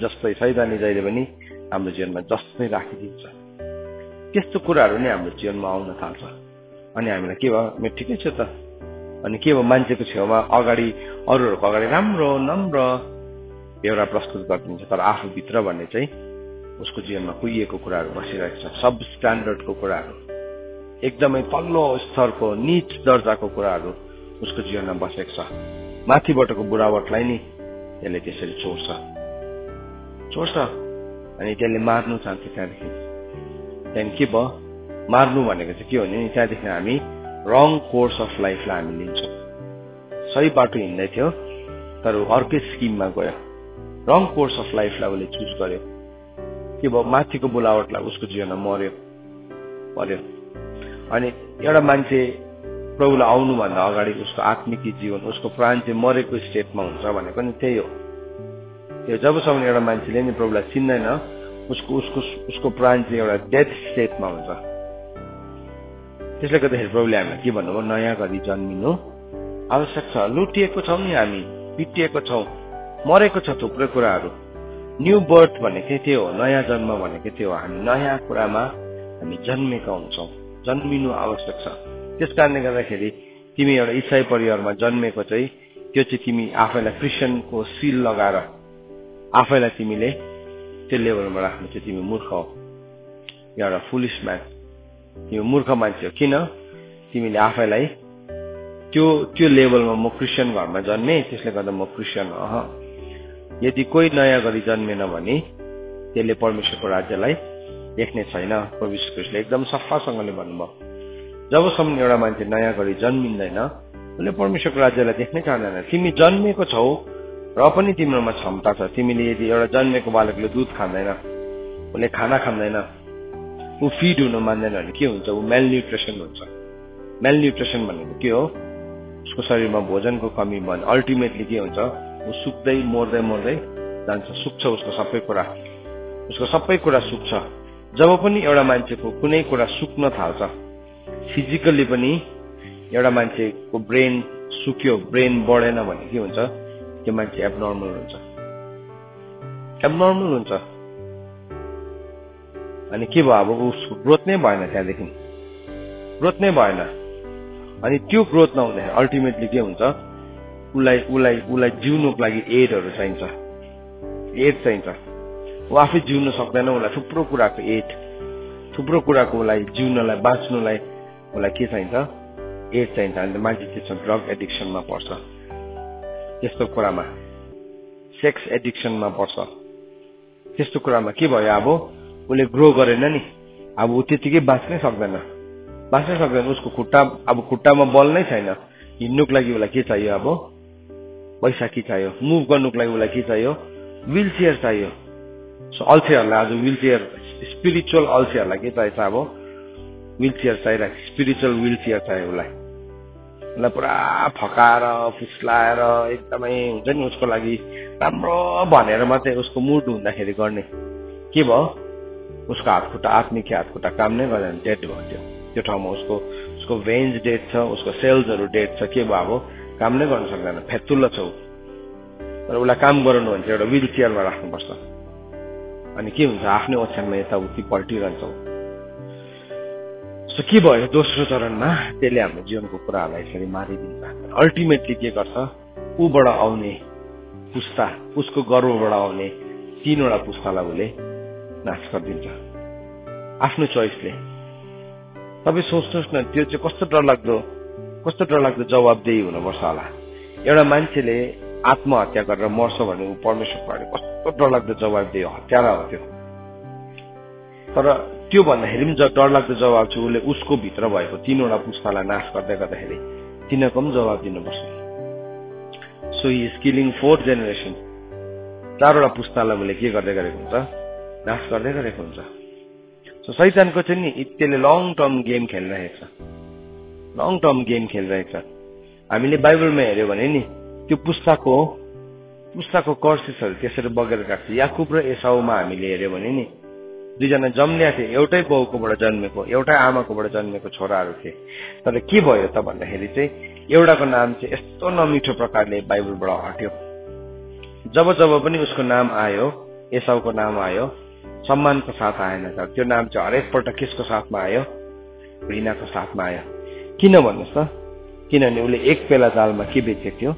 [SPEAKER 1] जस्तै सैतानले जहिले पनि हाम्रो जीवनमा जस्तै राखिदिन्छ। त्यस्तो कुराहरू नै हाम्रो जीवनमा आउन थाल्छ। अनि हामीलाई के भयो, ठिकै छ त। अनि के भयो, मान्छेको छेउमा अगाडि अरूहरूको अगाडि राम्रो नम्र बेहोरा प्रस्तुत गरिदिन्छ, तर आफूभित्र भन्ने चाहिँ उसको जीवनमा कुहिएको कुराहरू बसिरहेको छ। सब स्ट्यान्डर्डको कुराहरू, एकदमै तल्लो स्तरको नीच दर्जाको कुराहरू उसको जीवनमा बसेको छ। माथिबाटको बुरावटलाई नि त्यसले त्यसरी चोर्छ। अनि त्यसले मार्नु चाहन्छ। त्यहाँदेखि के भयो, मार्नु भनेको चाहिँ के हो भने त्यहाँदेखि हामी रङ कोर्स अफ लाइफलाई हामी लिन्छौँ। सही बाटो हिँड्दै थियो तर अर्कै स्किममा गयो, रङ कोर्स अफ लाइफलाई उसले चुज गर्यो। के भयो, माथिको बुलावटलाई उसको जीवनमा पर्यो। अनि एउटा मान्छे प्रभुलाई आउनुभन्दा अगाडि उसको आत्मिक जीवन, उसको प्राण चाहिँ मरेको स्टेटमा हुन्छ भनेको नि त्यही हो। त्यो जबसम्म एउटा मान्छेले नि प्रभुलाई चिन्दैन, उसको प्राण चाहिँ एउटा डेथ स्टेटमा हुन्छ। त्यसले गर्दाखेरि प्रभुले हामीलाई के भन्नुभयो, नयाँ गरी जन्मिनु आवश्यक छ। लुटिएको छौँ नि हामी, पिटिएको छौँ, मरेको छ थुप्रै कुराहरू। न्यू बर्थ भनेकै त्यो हो, नयाँ जन्म भनेकै त्यो हो। हामी नयाँ कुरामा हामी जन्मेका हुन्छौँ, जन्मिनु आवश्यक छ। त्यस कारणले गर्दाखेरि तिमी एउटा इसाई परिवारमा जन्मेको चाहिँ त्यो चाहिँ तिमी आफैलाई क्रिस्चियनको सिल लगाएर आफैलाई तिमीले त्यो लेभलमा राख्नु चाहिँ तिमी मूर्ख हो, एउटा फुलिस म्यान, तिमी मूर्ख मान्छे हो। किन तिमीले आफैलाई त्यो लेभलमा म क्रिस्चियन घरमा जन्मे त्यसले गर्दा म क्रिस्चियन हो। यदि कोही नयाँ गरी जन्मेन भने त्यसले परमेश्वरको राज्यलाई देख्ने छैन। प्रभु यीशु ख्रीष्टले एकदम सफासँगले भन्नुभयो, जबसम्म एउटा मान्छे नयाँ गरी जन्मिँदैन उसले परमेश्वरको राज्यलाई देख्नै चाहँदैन। तिमी जन्मेको छौ र पनि तिम्रोमा क्षमता छ। तिमीले यदि एउटा जन्मेको बालकले दुध खाँदैन, उसले खाना खाँदैन, ऊ फिड हुन मान्दैन भने के हुन्छ, ऊ मेलन्युट्रिसन हुन्छ। मेलन्युट्रिसन भनेको के हो, उसको शरीरमा भोजनको कमी भयो भने अल्टिमेटली के हुन्छ, ऊ सुक्दै मर्दै जान्छ, सुक्छ उसको सबै कुरा सुक्छ। जब पनि एउटा मान्छेको कुनै कुरा सुक्न थाल्छ, फिजिकल्ली पनि एउटा मान्छेको ब्रेन सुक्यो, ब्रेन बढेन भने के हुन्छ, त्यो मान्छे एबनर्मल हुन्छ। अनि के भयो, अब उसको ग्रोथ नै भएन, त्यहाँदेखि ग्रोथ नै भएन। अनि त्यो ग्रोथ नहुँदाखेरि अल्टिमेटली के हुन्छ, उसलाई जिउनुको लागि एडहरू चाहिन्छ। ऊ आफै जिउन सक्दैन, उसलाई थुप्रो कुराको उसलाई जिउनलाई, बाँच्नुलाई उसलाई के चाहिन्छ, एड चाहिन्छ। अनि मान्छे त्यसमा ड्रग एडिक्सनमा पर्छ, त्यस्तो कुरामा सेक्स एडिक्सनमा पर्छ। त्यस्तो कुरामा के भयो, अब उसले ग्रो गरेन नि, अब ऊ त्यतिकै बाँच्नै सक्दैन। उसको खुट्टामा बल नै छैन। हिँड्नुको लागि उसलाई के चाहियो, अब पैसा के चाहियो, मुभ गर्नुको लागि उसलाई के चाहियो, व्हील चेयर चाहियो। सो अल्छेहरूलाई आज व्हील चेयर, स्पिरिचुअल अल्छेहरूलाई के चाहिन्छ, अब व्हील चेयर चाहिरहेको, स्पिरिचुअल व्हील चेयर चाहियो उसलाई पुरा फकाएर फुस्लाएर एकदमै हुन्छ नि, उसको लागि राम्रो भनेर मात्रै उसको मुड हुँदाखेरि गर्ने। के भयो, उसको हातखुट्टा, आत्मिक हातखुट्टा काम नै गर्दैन, डेड भयो। त्यो ठाउँमा उसको भेन्स डेड छ, उसको सेल्सहरू डेड छ। के भयो, अब काम नै गर्न सक्दैन, फेतुल्लो छ। तर उसलाई काम गराउनु भने चाहिँ एउटा व्हील चेयरमा राख्नुपर्छ। अनि के हुन्छ, आफ्नै ओछ्यानमा यताउति पल्टिरहन्छौँ। सो के भयो, दोस्रो चरणमा त्यसले हाम्रो जीवनको कुराहरूलाई यसरी मारिदिन्छ। अल्टिमेटली के गर्छ, ऊबाट आउने पुस्ता, उसको गर्भबाट आउने 3वटा पुस्तालाई उसले नाश गरिदिन्छ आफ्नो चोइसले। तपाईँ सोच्नुहोस् न, त्यो चाहिँ कस्तो डरलाग्दो जवाबदेही हुनुपर्छ होला। एउटा मान्छेले आत्महत्या गरेर मर्छ भने परमेश्वरको अगाडि कस्तो डरलाग्दो जवाबदेही हत्यारा हो त्यो। तर त्यो भन्दाखेरि पनि डरलाग्दो जवाब चाहिँ उसले उसको भित्र भएको 3वटा पुस्तालाई नाश गर्दै गर्दाखेरि तिनीहरूको पनि जवाब दिनुपर्छ। So he is killing 4 generation, 4वटा पुस्तालाई उसले के गर्दै गरेको हुन्छ, नाश गर्दै गरेको हुन्छ। सो शैतानको चाहिँ नि त्यसले लङ टर्म गेम खेलिरहेको छ। हामीले बाइबलमा हेर्यो भने नि त्यो पुस्ताको कर्सेसहरू त्यसरी बगेर गएको छ। याकुब र एसाउमा हामीले हेर्यो भने नि 2 जना जन्मिया थिए, एउटै बाउकोबाट जन्मेको, एउटै आमाकोबाट जन्मेको छोराहरू थिए। तर के भयो त भन्दाखेरि चाहिँ एउटाको नाम चाहिँ यस्तो नमिठो प्रकारले बाइबलबाट हट्यो। जब पनि उसको नाम आयो, एसाउको नाम आयो, सम्मानको साथ आएन। तर त्यो नाम चाहिँ हरेकपल्ट किसको साथमा आयो, घृणाको साथमा आयो। किन भन्नुहोस् त? किनभने उसले एक पेला दालमा के बेचेको थियो,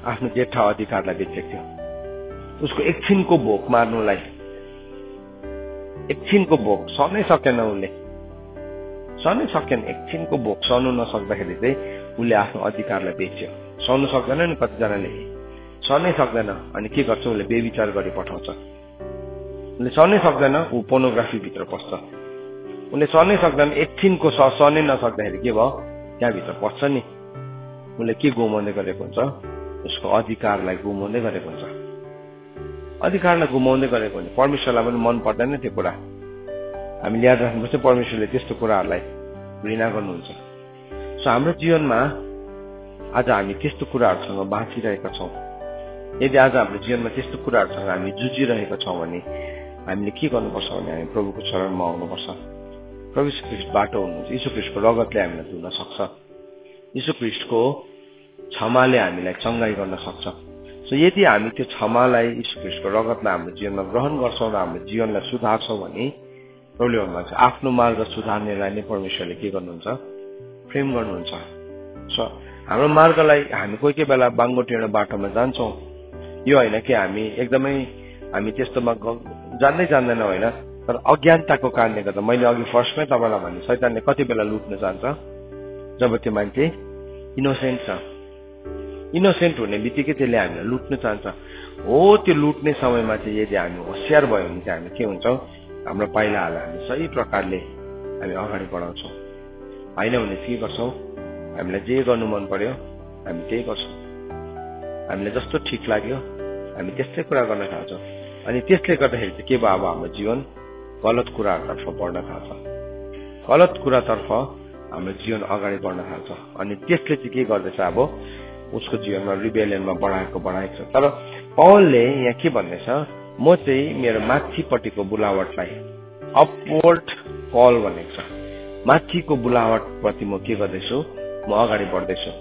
[SPEAKER 1] आफ्नो जेठा अधिकारलाई बेचेको थियो। उसको एकछिनको भोक मार्नुलाई, एकछिनको भोक सहनै सकेन उसले, एकछिनको भोक सहनु नसक्दाखेरि चाहिँ उसले आफ्नो अधिकारलाई बेच्यो। सहनु सक्दैन नि कतिजनाले, सहनै सक्दैन। अनि के गर्छ, उसले बेविचार गरी पठाउँछ। उसले सहनै सक्दैन, ऊ पोर्नोग्राफी भित्र पस्छ। उसले सहनै सक्दैन, एकछिनको सहनै नसक्दाखेरि के भयो, त्यहाँभित्र पस्छ नि। उसले के गुमाउँदै गरेको हुन्छ, उसको अधिकारलाई गुमाउँदै गरेको हुन्छ। अधिकारलाई गुमाउँदै गरेको हुन्छ। परमेश्वरलाई पनि मन पर्दैन त्यो कुरा। हामीले याद राख्नुपर्छ, परमेश्वरले त्यस्तो कुराहरूलाई घृणा गर्नुहुन्छ। सो हाम्रो जीवनमा आज हामी त्यस्तो कुराहरूसँग बाँचिरहेका छौँ। यदि आज हाम्रो जीवनमा त्यस्तो कुराहरूसँग हामी जुझिरहेका छौँ भने हामीले के गर्नुपर्छ भने हामी प्रभुको चरणमा आउनुपर्छ। प्रभु यीशु ख्रीष्ट बाटो हुनुहुन्छ। यीशु ख्रीष्टको रगतले हामीलाई धुन सक्छ। यीशु ख्रीष्टको क्षमाले हामीलाई चङ्गाई गर्न सक्छ। सो यदि हामी त्यो क्षमालाई, यीशु ख्रीष्टको रगतलाई हाम्रो जीवनमा ग्रहण गर्छौँ र हाम्रो जीवनलाई सुधार्छौँ भने प्रभुले भन्नुहुन्छ आफ्नो मार्ग सुधार्नेलाई नै परमेश्वरले के गर्नुहुन्छ, प्रेम गर्नुहुन्छ। सो हाम्रो मार्गलाई हामी कोही बेला बाङ्गो टेढो बाटोमा जान्छौँ। यो होइन कि हामी त्यस्तोमा जान्दैन होइन, तर अज्ञानताको कारणले गर्दा मैले अघि फर्स्टमै तपाईँलाई भने शैतानले कति बेला लुट्न जान्छ जब त्यो मान्छे इनोसेन्ट हुने बित्तिकै त्यसले हामीलाई लुट्न चाहन्छ। हो, त्यो लुट्ने समयमा चाहिँ यदि हामी होसियार भयो भने चाहिँ हामी के हुन्छौँ, हाम्रो पाइलाहरूलाई हामी सही प्रकारले हामी अगाडि बढाउँछौँ। होइन भने के गर्छौँ, हामीलाई जे गर्नु मन पर्यो हामी त्यही गर्छौँ। हामीलाई जस्तो ठिक लाग्यो हामी त्यस्तै कुरा गर्न थाल्छौँ। अनि त्यसले गर्दाखेरि चाहिँ के भयो, अब हाम्रो जीवन गलत कुराहरूतर्फ बढ्न थाल्छ। गलत कुरातर्फ हाम्रो जीवन अगाडि बढ्न थाल्छ। अनि त्यसले चाहिँ के गर्दैछ, अब उसको जीवनमा रिबेलियनमा बढाएको छ। तर पौलले यहाँ के भन्दैछ, म चाहिँ मेरो माथिपट्टिको बुलावटलाई अपवर्ड कल भनेको छ। माथिको बुलावट प्रति म के गर्दैछु, म अगाडि बढ्दैछु।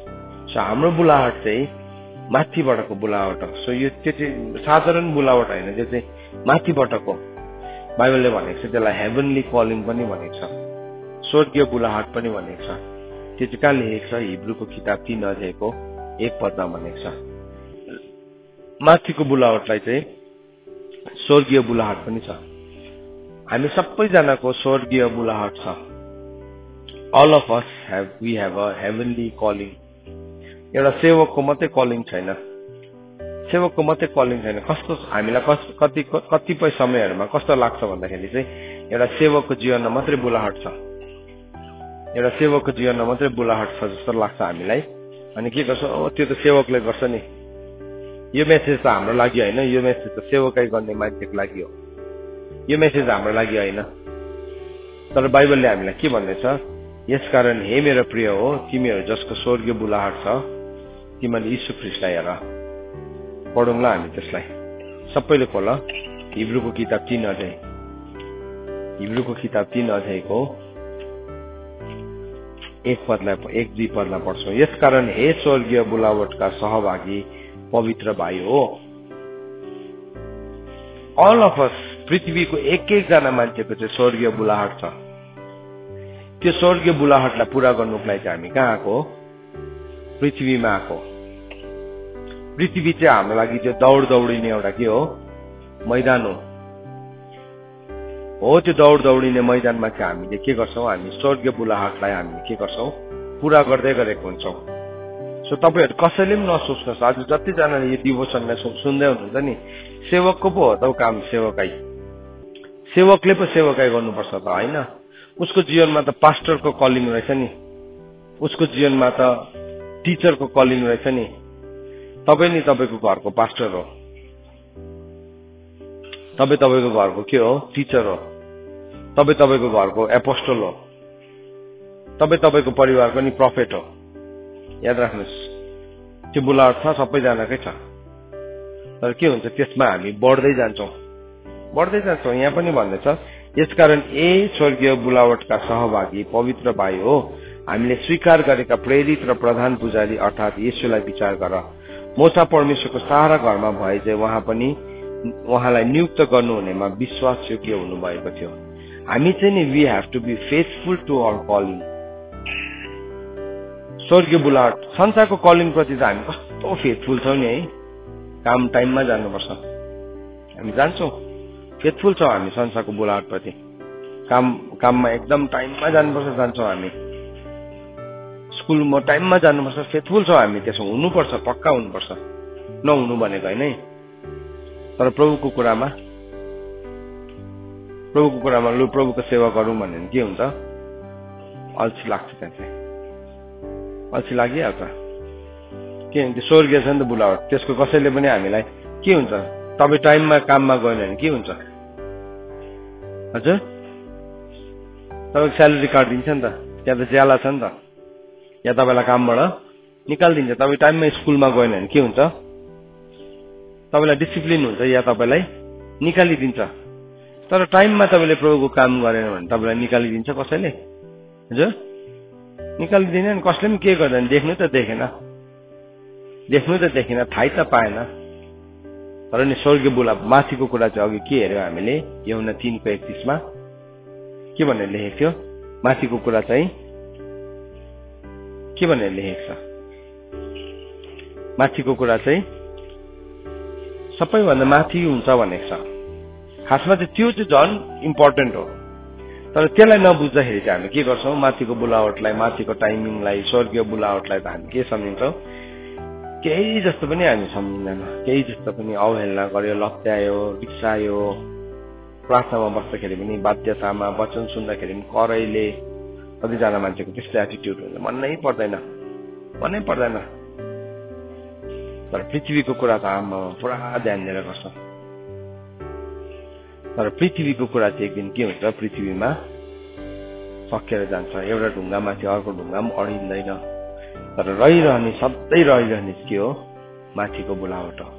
[SPEAKER 1] सो हाम्रो बुलावट चाहिँ माथिबाटको बुलावट हो। सो यो त्यो चाहिँ साधारण बुलावट होइन, त्यो चाहिँ माथिबाटको। बाइबलले भनेको छ त्यसलाई हेभनली कलिङ पनि भनेको छ, स्वर्गीय बुलाहट पनि भनेको छ। त्यो चाहिँ कहाँ लेखेको छ, हिब्रूको किताब 3 अध्यायको 1 पदमा भनेको छ। माथिको बुलावटलाई चाहिँ स्वर्गीय बुलाहट पनि छ। हामी सबैजनाको स्वर्गीय बुलाहट छ। All of us we have a heavenly calling. एउटा सेवकको मात्रै कलिङ छैन, कस्तो हामीलाई कतिपय समयहरूमा कस्तो लाग्छ भन्दाखेरि चाहिँ एउटा सेवकको जीवनमा मात्रै बुलाहट छ, जस्तो लाग्छ हामीलाई। अनि के गर्छ, त्यो त सेवकले गर्छ नि, यो मेसेज त हाम्रो लागि होइन, यो मेसेज त सेवकै गर्ने मान्छेको लागि हो, यो मेसेज हाम्रो लागि होइन। तर बाइबलले हामीलाई के भन्दैछ, यसकारण हे मेरो प्रिय हो, तिमीहरू जसको स्वर्गीय बुलाहट छ तिमीले यीशु ख्रीष्टलाई हेर। पढौँला हामी त्यसलाई, सबैले खोल हिब्रूको किताब 3 अध्याय, हिब्रूको किताब 3 अध्यायको 1-2 पदलाई पढ्छौँ। यसकारण हे स्वर्गीय बुलावटका सहभागी पवित्र भाइ हो। अल अफ अस, पृथ्वीको एक जना मान्छेको चाहिँ स्वर्गीय बुलाहट छ। त्यो स्वर्गीय बुलाहटलाई पूरा गर्नुको लागि हामी कहाँ आएको, पृथ्वीमा आएको। पृथ्वी चाहिँ हाम्रो लागि त्यो दौडिने एउटा के हो मैदान हो त्यो दौडिने मैदानमा चाहिँ हामीले के गर्छौं हामी स्वर्गीय बुलाहटलाई हामीले के गर्छौं पूरा गर्दै गरेको हुन्छौं सो तपाईहरु कसैले पनि नसोच्नुस् आज जतिजनाले यो डिभोसनलाई सुन्दै हुनुहुन्छ नि सेवकको पो हो त काम सेवकले पो सेवकाई गर्नुपर्छ त हैन उसको जीवनमा त पास्टरको कलिङ रहेछ नि उसको जीवनमा त टिचरको कलिङ रहेछ नि तपाई नि तपाईको घरको पास्टर हो तपाई तपाईको घरको के हो टिचर हो तपाई तपाईको घरको एपोस्टल हो तपाई तपाईको परिवारको नि प्रोफेट हो याद राख्नुस् त्यो बुलाहट छ सबैजनाकै छ तर के हुन्छ त्यसमा हामी बढ्दै जान्छौं यहाँ पनि भन्दैछ यसकारण स्वर्गीय बुलावटका सहभागी पवित्र भाइ हो हामीले स्वीकार गरेका प्रेरित र प्रधान पुजारी अर्थात येशूलाई विचार गर मोसा परमेश्वरको सारा घरमा भए चाहिँ उहाँलाई नियुक्त गर्नुहुनेमा विश्वास योग्य हुनुभएको थियो हामी चाहिँ नि we have to be faithful to our calling स्वर्गीय बुलाहट संसारको कलिङ प्रति त हामी कस्तो फेथफुल छौं नि है काम टाइममा जानुपर्छ हामी जान्छौं फेथफुल छौं हामी संसारको बुलाहट प्रति काममा एकदम टाइममा जानुपर्छ जान्छौं हामी स्कुलमा टाइममा जानुपर्छ फेथफुल छौं हामी त्यसो हुनुपर्छ पक्का हुनुपर्छ नहुनु भनेको हैन तर प्रभुको कुरामा लु प्रभुको सेवा गरौँ भने के हुन्छ अल्छी लाग्छ त्यहाँ अल्छी लागिहाल्छ के हुन्छ स्वर्गीय छ नि त बुलावट त्यसको कसैले पनि हामीलाई के हुन्छ तपाई टाइममा काममा गएन भने के हुन्छ हजुर तपाईको स्यालेरी कार्ड दिन्छ नि त त्यहाँ त ज्याला छ नि त या तपाईलाई कामबाट निकालिदिन्छ तपाई टाइममा स्कुलमा गएन भने के हुन्छ तपाईलाई डिसिप्लिन हुन्छ या तपाईलाई निकालिदिन्छ तर टाइममा तपाईले प्रभुको काम गरेन भने तपाईलाई निकालिदिन्छ कसैले हजुर निकालिदिदैन कसले पनि के गर्दैन देख्नु त देखेन थाहै त पाएन तर नि स्वर्गीय बुला माथिको कुरा चाहिँ अघि के हेर्यो हामीले यूहन्ना 3:31 मा के भनेर लेखेको थियो माथिको कुरा चाहिँ के भनेर लेखेको छ माथिको कुरा चाहिँ सबैभन्दा माथि हुन्छ भनेको छ खासमा चाहिँ त्यो चाहिँ झन् इम्पोर्टेन्ट हो तर त्यसलाई नबुझ्दाखेरि चाहिँ हामी के गर्छौं माथिको बुलावटलाई माथिको टाइमिङलाई स्वर्गीय बुलावटलाई त हामी के सम्झिन्छौं केही जस्तो पनि हामी सम्झिँदैन केही जस्तो पनि अवहेलना गर्यो लत्यायो रिसायो प्रार्थनामा बस्दाखेरि पनि बाध्यतामा वचन सुन्दाखेरि पनि करैले कतिजना मान्छेको त्यस्तो एटिट्युड हुन्छ मनै पर्दैन तर पृथ्वीको कुरा त आमा पुरा ध्यान दिएर गर्छ तर पृथ्वीको कुरा चाहिँ एक दिन के हुन्छ पृथ्वीमा सकिएर जान्छ एउटा ढुङ्गामाथि अर्को ढुङ्गा पनि अडिँदैन तर सधैँ रहिरहने के हो माथिको बुलावट हो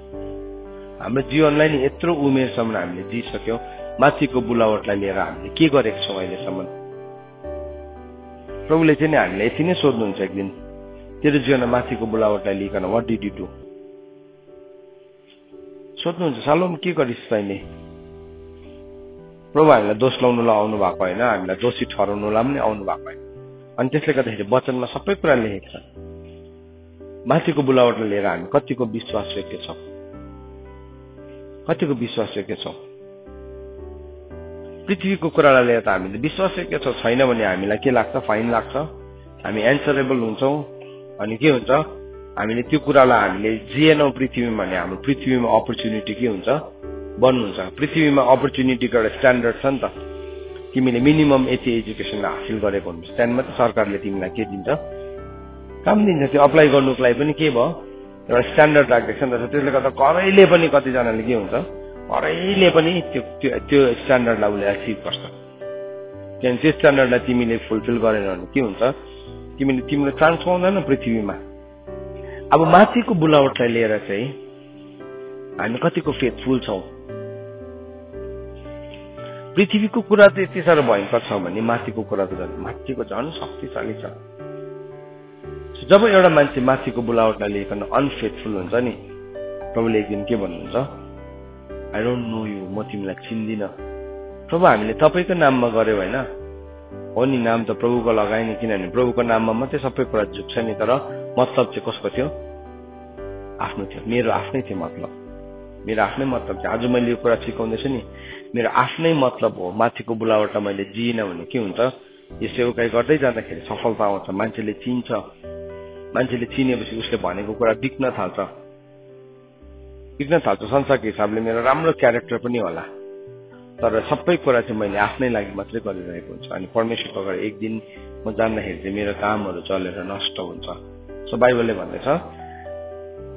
[SPEAKER 1] हाम्रो जीवनलाई नि यत्रो उमेरसम्म हामीले जिइसक्यौं माथिको बुलावटलाई लिएर हामीले के गरेको छौं अहिलेसम्म प्रभुले चाहिँ नि हामीलाई यति नै सोध्नुहुन्छ एक दिन तेरो जीवनमा माथिको बुलावटलाई लिकन व्हाट डिड यु डू सोध्नुहुन्छ सालोम के गरिस् तैँले प्रभु हामीलाई दोष लाउनुलाई आउनु भएको होइन हामीलाई दोषी ठहराउनुलाई पनि आउनु भएको होइन अनि त्यसले गर्दाखेरि वचनमा सबै कुरा लेखेको छ माथिको बुलावटलाई लिएर हामी कतिको विश्वास योग्य छौं पृथ्वीको कुरालाई लिएर त हामीले विश्वास योग्य छौं छैन भने हामीलाई के लाग्छ फाइन लाग्छ हामी एन्सरेबल हुन्छौं अनि के हुन्छ हामीले त्यो कुरालाई हामीले जिएनौं पृथ्वीमा भने हाम्रो पृथ्वीमा अपर्च्युनिटी के हुन्छ बन्नुहुन्छ पृथ्वीमा अपर्च्युनिटीको एउटा स्ट्यान्डर्ड छ नि त तिमीले मिनिमम यति एजुकेसन हासिल गरेको हुन्छ त्यहाँदेखि मात्र सरकारले तिमीलाई के दिन्छ काम दिन्छ त्यो अप्लाई गर्नुको लागि पनि के भयो एउटा स्ट्यान्डर्ड राख्दैछ नि त त्यसले गर्दा करैले पनि कतिजनाले के हुन्छ करैले पनि त्यो स्ट्यान्डर्डलाई उसले एचिभ गर्छ किनभने त्यो स्ट्यान्डर्डलाई तिमीले फुलफिल गरेन भने के हुन्छ तिमीले चान्स पाउँदैन पृथ्वीमा अब माथिको बुलावटलाई लिएर चाहिँ हामी कतिको फेथफुल छौं पृथ्वीको कुरा त यति साह्रो भयंकर छ भने माथिको कुरा त माथिको झन् शक्तिशाली छ जब एउटा मान्छे माथिको बुलावटलाई लिएर अनफेथफुल हुन्छ नि प्रभुले एक दिन के भन्नुहुन्छ आई डोन्ट नो यु म तिमीलाई चिन्दिन प्रभु हामीले तपाईको नाममा गर्यो हैन हो नि नाम त प्रभुको लगाएन किनभने प्रभुको नाममा मात्रै सबै कुरा जुट्छ नि तर मतलब चाहिँ कसको थियो आफ्नो थियो, मेरो आफ्नै थियो मतलब, मेरो आफ्नै मतलब थियो। आज मैले यो कुरा सिकाउँदैछु नि, मेरो आफ्नै मतलब हो। माथिको बोलावटलाई मैले जिइन भने के हुन्छ, यो सेवकाई गर्दै जाँदाखेरि सफलता आउँछ, मान्छेले चिन्छ। मान्छेले चिनेपछि उसले भनेको कुरा बिक्न थाल्छ, संसारको हिसाबले मेरो राम्रो क्यारेक्टर पनि होला, तर सबै कुरा चाहिँ मैले आफ्नै लागि मात्रै गरिरहेको हुन्छ। अनि परमेश्वरको अगाडि एक दिन म जान्दाखेरि चाहिँ मेरो कामहरू चलेर नष्ट हुन्छ। सो बाइबलले भन्दैछ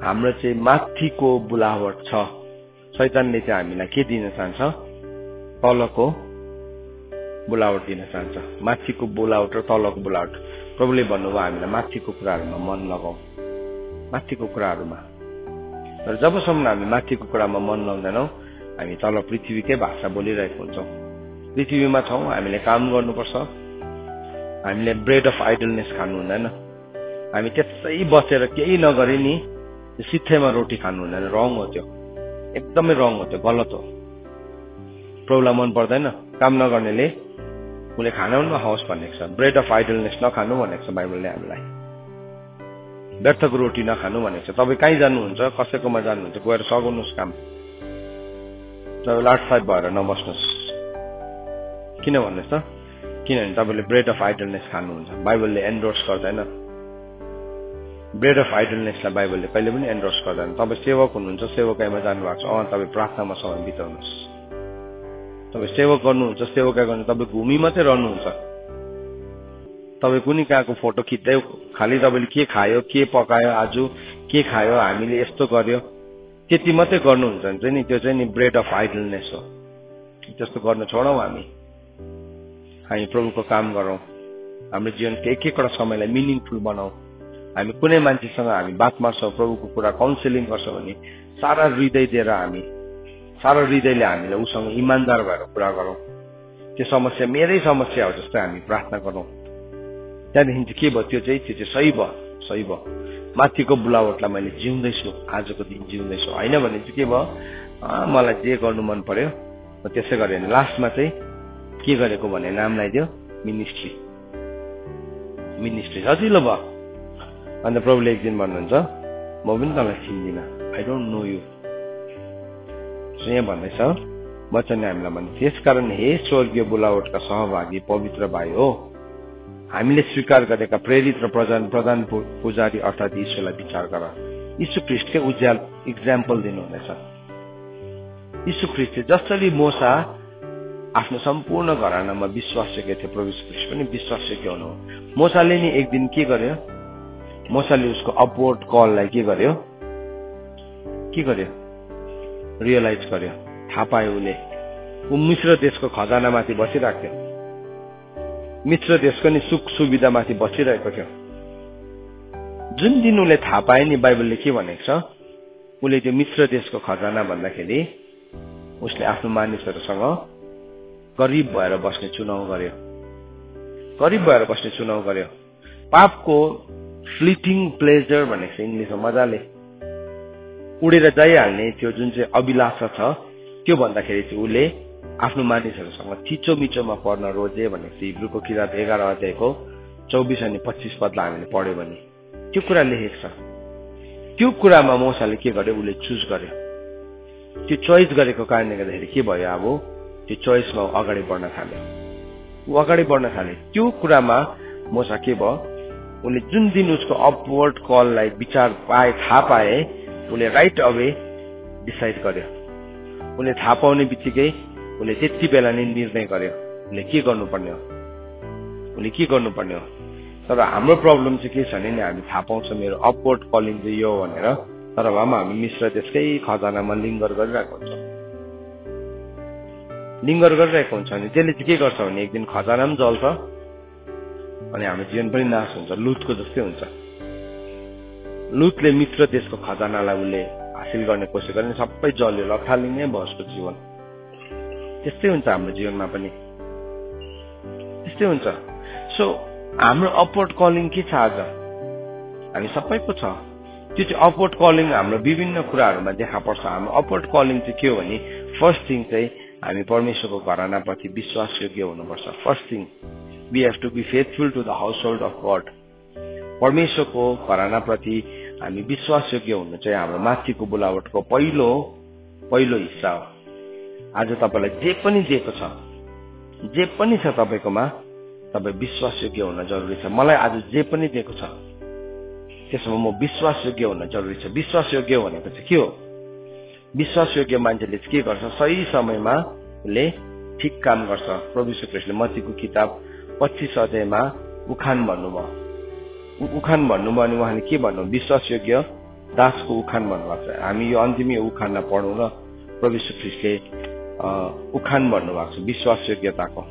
[SPEAKER 1] हाम्रो चाहिँ माथिको बोलावट छ। शैतानले चाहिँ हामीलाई के दिन चाहन्छ, तलको बोलावट दिन चाहन्छ। माथिको बोलावट र तलको बोलावट। प्रभुले भन्नुभयो हामीलाई माथिको कुराहरूमा मन लगाऊ, माथिको कुराहरूमा। तर जबसम्म हामी माथिको कुरामा मन लगाउँदैनौँ, हामी तल पृथ्वीकै भाषा बोलिरहेको हुन्छौँ। पृथ्वीमा छौँ, हामीले काम गर्नुपर्छ। हामीले ब्रेड अफ आइडलनेस खानु हुँदैन। हामी त्यसै बसेर केही नगरी नि सित्थैमा रोटी खानु हुँदैन। रङ हो त्यो, एकदमै रङ हो त्यो, गलत हो। प्रभुलाई मन पर्दैन काम नगर्नेले, उसले खाना पनि नखाओस् भनेको छ। ब्रेड अफ आइडलनेस नखानु भनेको छ बाइबलले हामीलाई। व्यर्थको रोटी नखानु भनेको छ। तपाईँ कहीँ जानुहुन्छ, कसैकोमा जानुहुन्छ, गएर सघाउनुहोस् काम। तपाईँ लाटसाट भएर नबस्नुहोस्। किन भन्नुहोस् त? किनभने तपाईँले ब्रेड अफ आइडलनेस खानुहुन्छ। बाइबलले एन्डोर्स गर्दैन। ब्रेड अफ आइडलनेसलाई बाइबलले कहिले पनि एन्डोर्स गर्दैन। तपाईँ सेवक हुनुहुन्छ, सेवकाईमा जानुभएको छ, तपाईँ प्रार्थनामा समय बिताउनुहोस्। तपाईँ सेवक गर्नुहुन्छ, सेवकाई गर्नु, तपाईँ घुमी मात्रै रहनुहुन्छ। तपाईँ कुनै कहाँको फोटो खिच्दै खालि तपाईँले के खायो, के पकायो, आज के खायो, हामीले यस्तो गर्यो, त्यति मात्रै गर्नुहुन्छ भने चाहिँ नि त्यो चाहिँ नि ब्रेड अफ आइडलनेस हो। त्यस्तो गर्न छोडौँ। हामी प्रभुको काम गरौँ। हाम्रो जीवनको एक एकवटा समयलाई मिनिङफुल बनाऊ। हामी कुनै मान्छेसँग हामी बात मार्छौँ, प्रभुको कुरा काउन्सिलिङ गर्छौँ भने सारा हृदय दिएर सारा हृदयले हामीलाई उसँग इमान्दार भएर कुरा गरौँ। त्यो समस्या मेरै समस्या हो जस्तै हामी प्रार्थना गरौँ। त्यहाँदेखि चाहिँ के भयो, त्यो चाहिँ सही भयो। माथिको बुलावटलाई मैले जिउँदैछु, आजको दिन जिउँदैछु। होइन भने चाहिँ के भयो, मलाई जे गर्नु मन पर्यो म त्यसै गरेँ। लास्टमा चाहिँ के गरेको भने नाम लगाइदियो मिनिस्ट्री सजिलो भयो। अन्त प्रभुले एक दिन भन्नुहुन्छ म पनि तँलाई चिन्दिनँ, आई डोन्ट नो यु। यहाँ भन्दैछ वचनले हामीलाई भन्छ, त्यसकारण हे स्वर्गीय बोलावटका सहभागी पवित्र भाइ हो, हामीले स्वीकार गरेका प्रेरित र प्रधान पुजारी अर्थात् यीशुलाई विचार गर। यीशु ख्रीष्टकै इक्जाम्पल दिनुहुनेछ। यीशु ख्रीष्ट जसरी मोसा आफ्नो सम्पूर्ण घरानामा विश्वासयोग्य थियो, प्रभु ख्रीष्ट पनि विश्वासयोग्य हुनु। मोसाले नि एक दिन के गर्यो, मोसाले उसको अपवर्ड कललाई के गर्यो, रियलाइज गर्यो, थाहा पायो। ऊ मिश्र देशको खजानामाथि बसिरहेको थियो, मिश्र देशको नि सुख सुविधामाथि बसिरहेको थियो। जुन दिन उसले थाहा पायो नि, बाइबलले के भनेको छ, उसले त्यो मिश्र देशको खजाना भन्दाखेरि उसले आफ्नो मानिसहरूसँग गरिब भएर बस्ने चुनाव गर्यो। पापको फ्लिटिङ प्लेजर भनेको छ इङ्ग्लिसमा मजाले, उडेर जाइहाल्ने त्यो जुन चाहिँ अभिलाषा छ, त्यो भन्दाखेरि चाहिँ उसले आफ्नो मानिसहरूसँग थिचोमिचोमा पर्न रोजे भनेको चाहिँ हिब्रूको किताब 11 अध्यायको 24 अनि 25 पदलाई हामीले पढ्यो भने त्यो कुरा लेखेको छ। त्यो कुरामा मोसाले के गर्यो, उसले चुज गर्यो। त्यो चोइस गरेको कारणले गर्दाखेरि के भयो, अब त्यो चोइसमा अगाडि बढ्न थाल्यो। त्यो कुरामा मोसा के भयो, उसले जुन दिन उसको अपवर्ड कललाई थाहा पाए, उसले राइट अवे डिसाइड गर्यो। उसले थाहा पाउने बित्तिकै उसले त्यति बेला नै निर्णय गर्यो उसले के गर्नुपर्ने हो। तर हाम्रो प्रब्लम चाहिँ के छ भने हामी थाहा पाउँछौँ मेरो अपवर्ड कलिङ चाहिँ यो भनेर, तर भए पनि हामी मिश्र देशकै खजानामा लिङ्गर गरिरहेको हुन्छौँ। अनि त्यसले चाहिँ के गर्छ भने एक दिन खजाना पनि जल्छ अनि हाम्रो जीवन पनि नाश हुन्छ। लुतको जस्तै हुन्छ। लुतले मिश्र देशको खजानालाई उसले हासिल गर्ने कोसिस गर्ने, सबै जल्यो, लथालिङ्गै भयो उसको जीवन। त्यस्तै हुन्छ हाम्रो जीवनमा पनि, त्यस्तै हुन्छ। सो हाम्रो अपवर्ड कलिङ के छ आज, हामी सबैको छ। त्यो चाहिँ अपवर्ड कलिङ हाम्रो विभिन्न कुराहरूमा देखा पर्छ। हाम्रो अपवर्ड कलिङ चाहिँ के हो भने, फर्स्ट थिङ चाहिँ हामी परमेश्वरको घरानाप्रति विश्वासयोग्य हुनुपर्छ। First thing, we have to be faithful to the household of God. परमेश्वरको घरानाप्रति हामी विश्वासयोग्य हुनु चाहिँ हाम्रो माथिको बोलावटको पहिलो हिस्सा हो। आज तपाईलाई जे पनि दिएको छ, जे पनि छ तपाईकोमा, तपाई विश्वासयोग्य हुन जरुरी छ। मलाई आज जे पनि दिएको छ त्यसमा म विश्वासयोग्य हुन जरुरी छ। विश्वासयोग्य भनेको चाहिँ के हो? विश्वासयोग्य मान्छेले के गर्छ? सही समयमा उसले ठिक काम गर्छ। प्रभु यीशु ख्रीष्टले मत्तीको किताब 25 अध्यायमा उखान भन्नुभयो। उखान भन्नुभयो अनि उहाँले के भन्नु? विश्वासयोग्य दासको उखान भन्नुभएको छ। हामी यो अन्तिमै उखानलाई पढौँ र प्रभु यीशु ख्रीष्टले उखान भन्नुभएको छ विश्वासयोग्यताको।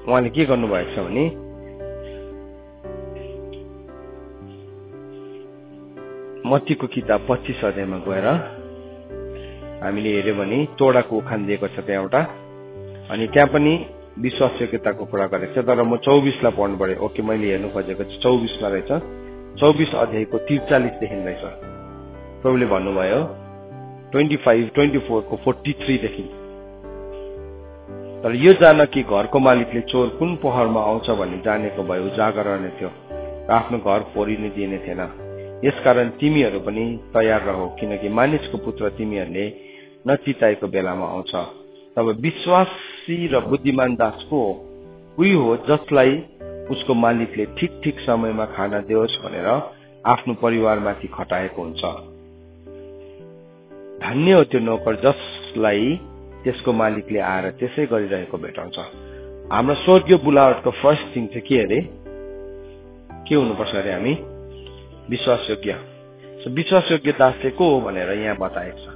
[SPEAKER 1] उहाँले के गर्नुभएको छ भने मत्तीको किताब 25 अध्यायमा गएर हामीले हेर्यो भने तोडाको उखान दिएको छ त्यहाँ एउटा, अनि त्यहाँ पनि विश्वासयोग्यताको कुरा गरेको छ। तर म 24 लाई पढ्नु पर्यो। ओके, मैले हेर्नु खोजेको चाहिँ 24 मा रहेछ। 24 अध्यायको 43 देखि रहेछ। प्रभुले भन्नुभयो 25, 24 को 43 देखि, तर यो जान कि घरको मालिकले चोर कुन पहरमा आउँछ भन्ने जानेको भए उजागर रहने थियो र आफ्नो घर फोरिन दिने थिएन। यसकारण तिमीहरू पनि तयार रहो, किनकि मानिसको पुत्र तिमीहरूले नचिताएको बेलामा आउँछ। तब विश्वासी र बुद्धिमान दास को उही हो जसलाई उसको मालिकले ठिक ठिक समयमा खाना दियोस् भनेर आफ्नो परिवारमाथि खटाएको हुन्छ। धन्य हो त्यो नोकर जसलाई त्यसको मालिकले आएर त्यसै गरिरहेको भेटाउँछ। हाम्रो स्वर्गीय बुलावटको फर्स्ट थिङ चाहिँ के अरे? के हुनुपर्छ अरे? हामी विश्वासयोग्य। विश्वासयोग्य दास चाहिँ को हो भनेर यहाँ बताएको छ।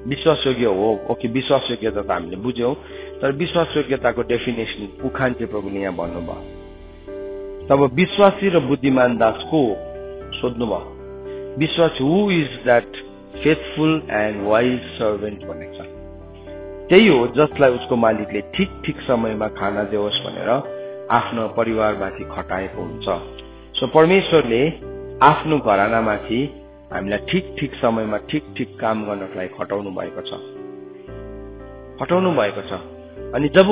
[SPEAKER 1] विश्वासयोग्य हो, ओके, विश्वासयोग्यता त हामीले बुझ्यौं, तर विश्वासयोग्यताको डेफिनेसन उखान चाहिँ प्रभुले यहाँ भन्नुभयो। तब विश्वासी र बुद्धिमान दास को सोध्नुभयो। विश्वास who is that faithful and wise servant भनेको छ। त्यही हो जसलाई उसको मालिकले ठिक ठिक समयमा खाना दियोस् भनेर आफ्नो परिवारमाथि खटाएको हुन्छ। सो परमेश्वरले आफ्नो घरानामाथि हामीलाई ठिक ठिक समयमा ठिक ठिक काम गर्नको लागि खटाउनु भएको छ। अनि जब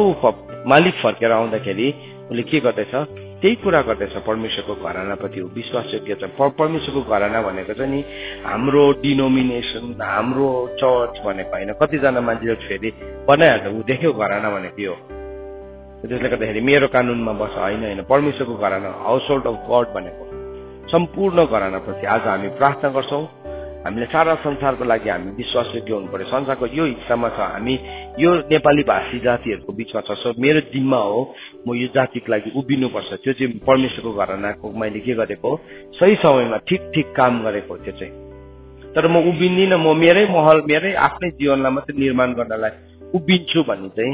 [SPEAKER 1] मालिक फर्केर आउँदाखेरि उसले के गर्दैछ? त्यही कुरा गर्दैछ। परमेश्वरको घरानाप्रति विश्वासयोग्य छ। परमेश्वरको घराना भनेको चाहिँ नि हाम्रो डिनोमिनेसन, हाम्रो चर्च भनेको होइन। कतिजना मान्छेले फेरि बनाइहाल्छ, ऊ देख्यो घराना भनेको यो, त्यसले गर्दाखेरि मेरो कानूनमा बस। होइन, परमेश्वरको घराना, हाउस होल्ड अफ गड भनेको सम्पूर्ण घरानाप्रति आज हामी प्रार्थना गर्छौं। हामीले सारा संसारको लागि हामी विश्वासयोग्य हुनु पर्यो। संसारको यो हिस्सामा छ, हामी यो नेपाली भाषी जातिहरूको बीचमा छ। सो मेरो जिम्मा हो, म यो जातिको लागि उभिनुपर्छ। त्यो चाहिँ परमेश्वरको घरानाको मैले के गरेको? सही समयमा ठिक ठिक काम गरेको त्यो चाहिँ। तर म उभिन्दिनँ, म मेरै महल, मेरै आफ्नै जीवनलाई मात्रै निर्माण गर्नलाई उभिन्छु भन्ने चाहिँ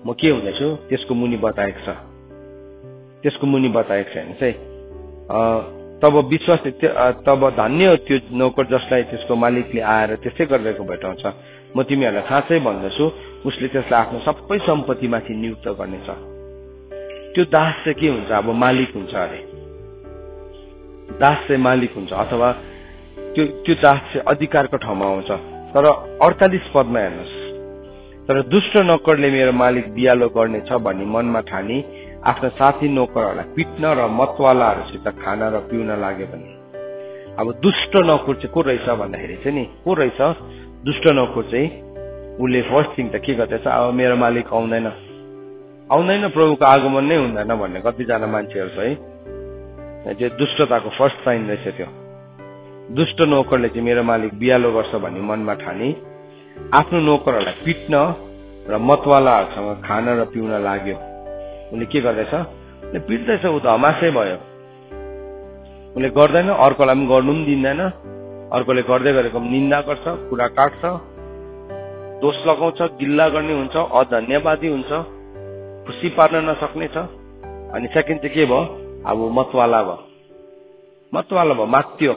[SPEAKER 1] म के हुनेछु? त्यसको मुनि बताएको छ। हेर्नुहोस् है। तब धन्य हो त्यो नोकर जसलाई त्यसको मालिकले आएर त्यसै गरिरहेको भेटाउँछ। म तिमीहरूलाई साँच्चै भन्दछु, उसले त्यसलाई आफ्नो सबै सम्पत्तिमाथि नियुक्त गर्नेछ। त्यो दास चाहिँ के हुन्छ? अब मालिक हुन्छ अरे। दास चाहिँ मालिक हुन्छ, अथवा त्यो दास चाहिँ अधिकारको ठाउँमा आउँछ। तर 48 पदमा हेर्नुहोस्। तर दुष्ट नोकरले मेरो मालिक बियालो गर्नेछ भनी मनमा ठानी आफ्ना साथी नोकरहरूलाई पिट्न र मतवालाहरूसित खाना र पिउन लाग्यो भने। अब दुष्ट नोकर चाहिँ को रहेछ भन्दाखेरि चाहिँ नि को रहेछ? दुष्ट नोकर चाहिँ उसले फर्स्ट थिङ त के गर्दैछ? अब मेरो मालिक आउँदैन, प्रभुको आगमन नै हुँदैन भन्ने कतिजना मान्छेहरू छ है। त्यो दुष्टताको फर्स्ट साइन रहेछ त्यो। दुष्ट नोकरले चाहिँ मेरो मालिक बियालो गर्छ भन्ने मनमा ठानी आफ्नो नोकरहरूलाई पिट्न र मतवालाहरूसँग खाना र पिउन लाग्यो। उसले के गर्दैछ? उसले पिट्दैछ, ऊ त हमासै भयो। उसले गर्दैन, अर्कोलाई पनि गर्नु पनि दिँदैन। अर्कोले गर्दै गरेको निन्दा गर्छ, कुरा काट्छ, दोष लगाउँछ, गिल्ला गर्ने हुन्छ, अधन्यवादी हुन्छ, खुसी पार्न नसक्ने छ। अनि सेकेन्ड चाहिँ के भयो? अब मतवाला भयो, मात्यो,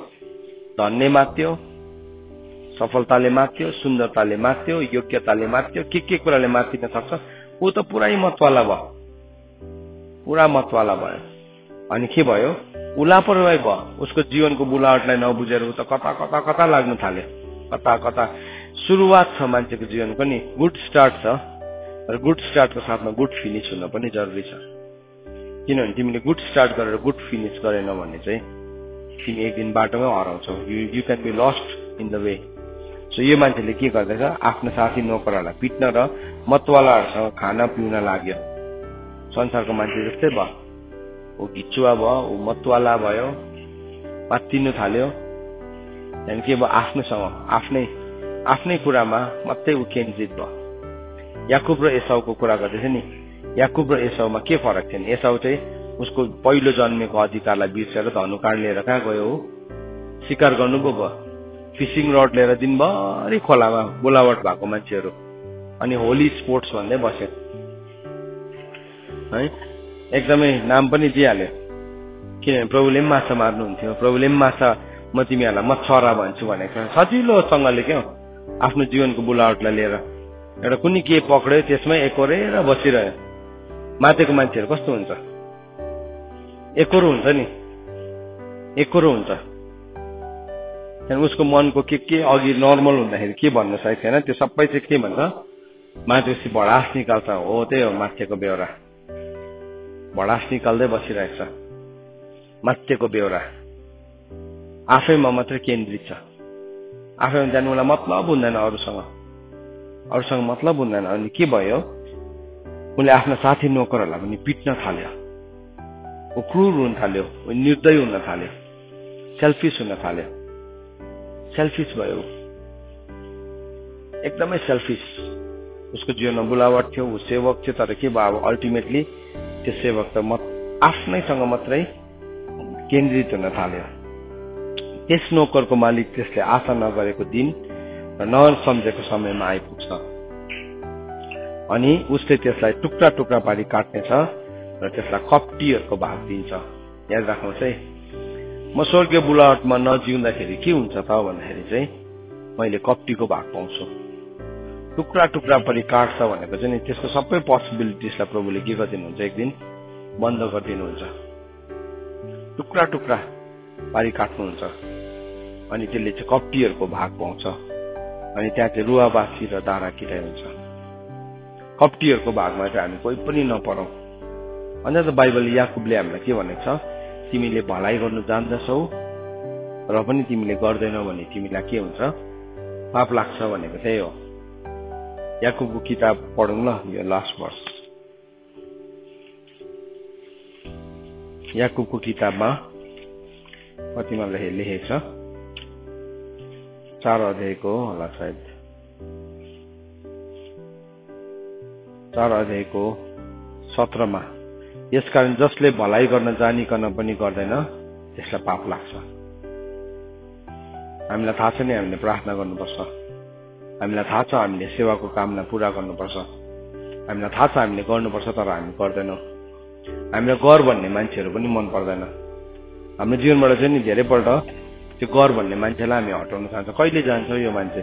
[SPEAKER 1] धन्य मात्यो, सफलताले मात्यो, सुन्दरताले मात्यो, योग्यताले मात्यो, के कुराले मात्तिन सक्छ। ऊ त पुरै मतवाला भयो। अनि के भयो? ऊ लापरवाही भयो। उसको जीवनको बुलावटलाई नबुझेर ऊ त कता लाग्नु थाल्यो। कता सुरुवात छ मान्छेको जीवनको नि, गुड स्टार्ट छ, र गुड स्टार्टको साथमा गुड फिनिस हुन पनि जरुरी छ। किनभने तिमीले गुड स्टार्ट गरेर गुड फिनिस गरेन भने चाहिँ तिमी एक दिन बाटोमै हराउँछौ। You can be lost in the way. So यो मान्छेले के गर्दैछ, आफ्नो साथी नोकरहरूलाई पिट्न र मतवालाहरूसँग खाना पिउन लाग्यो। संसारको मान्छे जस्तै भयो, ऊ घिचुवा भयो, ऊ मतवाला भयो, मात्तिनु थाल्यो। त्यहाँदेखि के भयो, आफ्नोसँग आफ्नै कुरामा मात्रै ऊ केन्द्रित भयो। याकुब र एसाउको कुरा गर्दैछ नि, याकुब र एसाउमा के फरक थियो नि, एसाउ चाहिँ उसको पहिलो जन्मेको अधिकारलाई बिर्सेर धनुकाँड लिएर कहाँ गयो, शिकार गर्नु पो भयो। फिसिङ रड लिएर दिनभरि खोलामा बोलावट भएको मान्छेहरू, अनि होली स्पोर्ट्स भन्दै बस्यो है। एकदमै नाम पनि दिइहाल्यो, किनभने प्रभुले पनि माछा मार्नुहुन्थ्यो, प्रभुले पनि माछा म तिमीहरूलाई मछरा भन्छु भनेको सजिलोसँगले क्या आफ्नो जीवनको बोलावटलाई लिएर एउटा कुनै के पक्ड्यो त्यसमै एकोरेर बसिरह्यो। मातेको मान्छेहरू कस्तो हुन्छ, एकोरो हुन्छ नि, एकोरो हुन्छ। त्यहाँदेखि उसको मनको के अघि नर्मल हुँदाखेरि के भन्न सकेको छैन, त्यो सबै चाहिँ के भन्छ, माथि भडास निकाल्छ। हो त्यही हो माथिको बेहोरा, भडास निकाल्दै बसिरहेको छ। माथिको बेहोरा आफैमा मात्रै केन्द्रित छ, आफैमा जानु उसलाई मतलब हुँदैन, अरूसँग मतलब हुँदैन। अनि के भयो, उसले आफ्ना साथी नोकरहरूलाई पनि पिट्न थाल्यो, ऊ क्रूर हुन थाल्यो, ऊ निर्दय हुन थाल्यो, सेल्फिस हुन थाल्यो। सेल्फिस भयो, एकदमै सेल्फिस। उसको जीवनमा बुलावट थियो, ऊ सेवक थियो, तर के भयो अब अल्टिमेटली त्यो सेवक त आफ्नैसँग मात्रै केन्द्रित हुन थाल्यो। त्यस नोकरको मालिक त्यसले आशा नगरेको दिन र नसम्झेको समयमा आइपुग्छ अनि उसले त्यसलाई टुक्रा टुक्रा पारी काट्नेछ र त्यसलाई कप्टीहरूको भाग दिन्छ। याद राख्नुहोस् है, म स्वर्गीय बुलावटमा नजिउँदाखेरि के हुन्छ त भन्दाखेरि चाहिँ मैले कप्टीको भाग पाउँछु। टुक्रा टुक्रा पारी काट्छ भनेको चाहिँ नि त्यसको सबै पोसिबिलिटिजलाई प्रभुले के गरिदिनुहुन्छ, एक दिन बन्द गरिदिनुहुन्छ। टुक्रा टुक्रा पारी काट्नुहुन्छ अनि त्यसले चाहिँ कप्टीहरूको भाग पाउँछ। अनि त्यहाँ चाहिँ रुवाबासी र दारा किराय हुन्छ। कप्टीहरूको भागमा चाहिँ हामी कोही पनि नपरौँ। अन्त त बाइबलले याकुबले हामीलाई के भनेको छ, तिमीले भलाइ गर्नु जान्दछौ र पनि तिमीले गर्दैनौ भने तिमीलाई के हुन्छ, पाप लाग्छ भनेको त्यही हो। याकुबको किताब पढौँ ल, यो लास्ट वर्ष। याकुबको किताबमा कतिमा लेखेको छ, 4 अध्यायको होला सायद, 4 अध्यायको 17मा, यसकारण जसले भलाइ गर्न जानिकन पनि गर्दैन त्यसलाई पाप लाग्छ। हामीलाई थाहा छ नि हामीले प्रार्थना गर्नुपर्छ, हामीलाई थाहा छ हामीले सेवाको कामलाई पूरा गर्नुपर्छ, हामीलाई थाहा छ हामीले गर्नुपर्छ, तर हामी गर्दैनौँ। हामीलाई गर भन्ने मान्छेहरू पनि मन पर्दैन। हाम्रो जीवनबाट चाहिँ नि धेरैपल्ट त्यो गर भन्ने मान्छेलाई हामी हटाउन चाहन्छ। कहिले जान्छ यो मान्छे,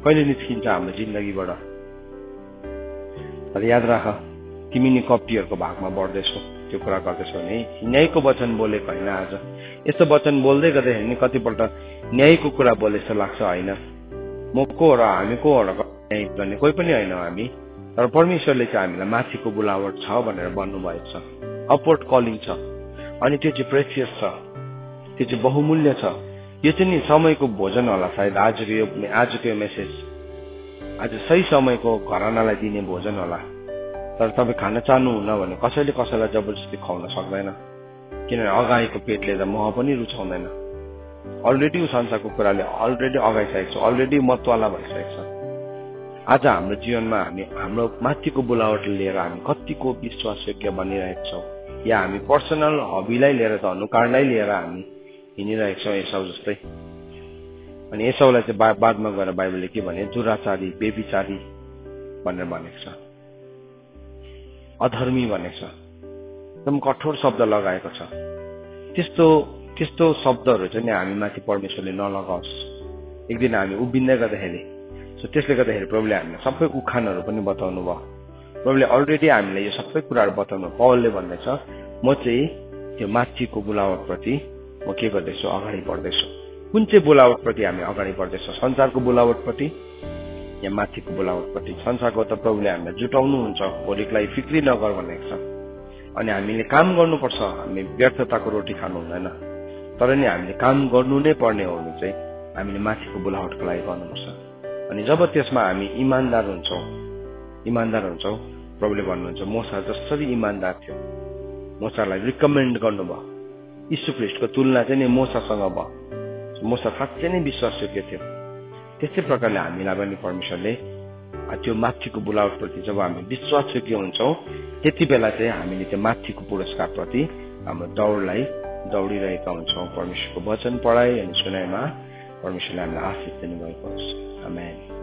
[SPEAKER 1] कहिले निस्किन्छ हाम्रो जिन्दगीबाट। तर याद राख, तिमी नि कप्टीहरूको भागमा बढ्दैछौ त्यो कुरा गर्दैछौ नि। न्यायको वचन बोलेको होइन। आज यस्तो वचन बोल्दै गर्दाखेरि नि कतिपल्ट न्यायको कुरा बोले जस्तो लाग्छ। होइन, म को हो र हामी को हो र न्याय गर्ने कोही पनि होइन हामी। तर परमेश्वरले चाहिँ हामीलाई माथिको बोलावट छ भनेर भन्नुभएको छ, अपवर्ड कलिङ छ। अनि त्यो चाहिँ प्रेसियस छ, त्यो चाहिँ बहुमूल्य छ। यो चाहिँ नि समयको भोजन होला सायद। आजको यो मेसेज आज सही समयको घरानालाई दिने भोजन होला। तर तपाईँ खान चाहनुहुन्न भने कसैले कसैलाई जबरजस्ती खुवाउन सक्दैन, किनभने अगाएको पेटले त मह पनि रुचाउँदैन। अलरेडी ऊ संसारको कुराले अलरेडी अगाइसकेको छ, अलरेडी मतवाला भइसकेको छ। आज हाम्रो जीवनमा हामी हाम्रो माथिको बोलावट लिएर हामी कतिको विश्वासयोग्य बनिरहेको छौँ, या हामी पर्सनल हबीलाई लिएर धनुकाँडलाई लिएर हामी हिँडिरहेको छौँ एसाउ जस्तै। अनि एसाउलाई चाहिँ बादमा गएर बाइबलले के भने, दुराचारी, बेविचारी भनेर भनेको छ, अधर्मी भनेको छ। एकदम कठोर शब्द लगाएको छ। त्यस्तो शब्दहरू चाहिँ हामी माथि परमेश्वरले नलगाओस्। एक दिन हामी उभिँदै गर्दाखेरि, सो त्यसले गर्दाखेरि प्रभुले हामीलाई सबै उखानहरू पनि बताउनु भयो। प्रभुले अलरेडी हामीलाई यो सबै कुराहरू बताउनु। पौलले भन्दैछ, म चाहिँ त्यो माथिको बोलावटप्रति म के गर्दैछु, अगाडि बढ्दैछु। कुन चाहिँ बोलावटप्रति हामी अगाडि बढ्दैछौँ? संसारको बोलावटप्रति या माथिको बोलावटपट्टि। संसारको त प्रभुले हामीलाई जुटाउनुहुन्छ, भोलिको लागि फिक्री नगर भनेको छ। अनि हामीले काम गर्नुपर्छ, हामी व्यर्थताको रोटी खानु हुँदैन, तर नि हामीले काम गर्नु नै पर्ने हो भने चाहिँ हामीले माथिको बोलावटको लागि गर्नुपर्छ। अनि जब त्यसमा हामी इमानदार हुन्छौँ, प्रभुले भन्नुहुन्छ मोसा जसरी इमानदार थियो, मोसालाई रिकमेन्ड गर्नुभयो। यीशु ख्रीष्टको तुलना चाहिँ नि मोसासँग भयो। मोसा साँच्चै नै विश्वासयोग्य थियो। त्यस्तै प्रकारले हामीलाई पनि परमेश्वरले त्यो माथिको बोलावटप्रति जब हामी विश्वासयोग्य हुन्छौँ, त्यति बेला चाहिँ हामीले त्यो माथिको पुरस्कारप्रति हाम्रो दौडलाई दौडिरहेका हुन्छौँ। परमेश्वरको वचन पढाइ अनि सुनाइमा परमेश्वरले हामीलाई आशीष दिनुभएको होस्। आमेन।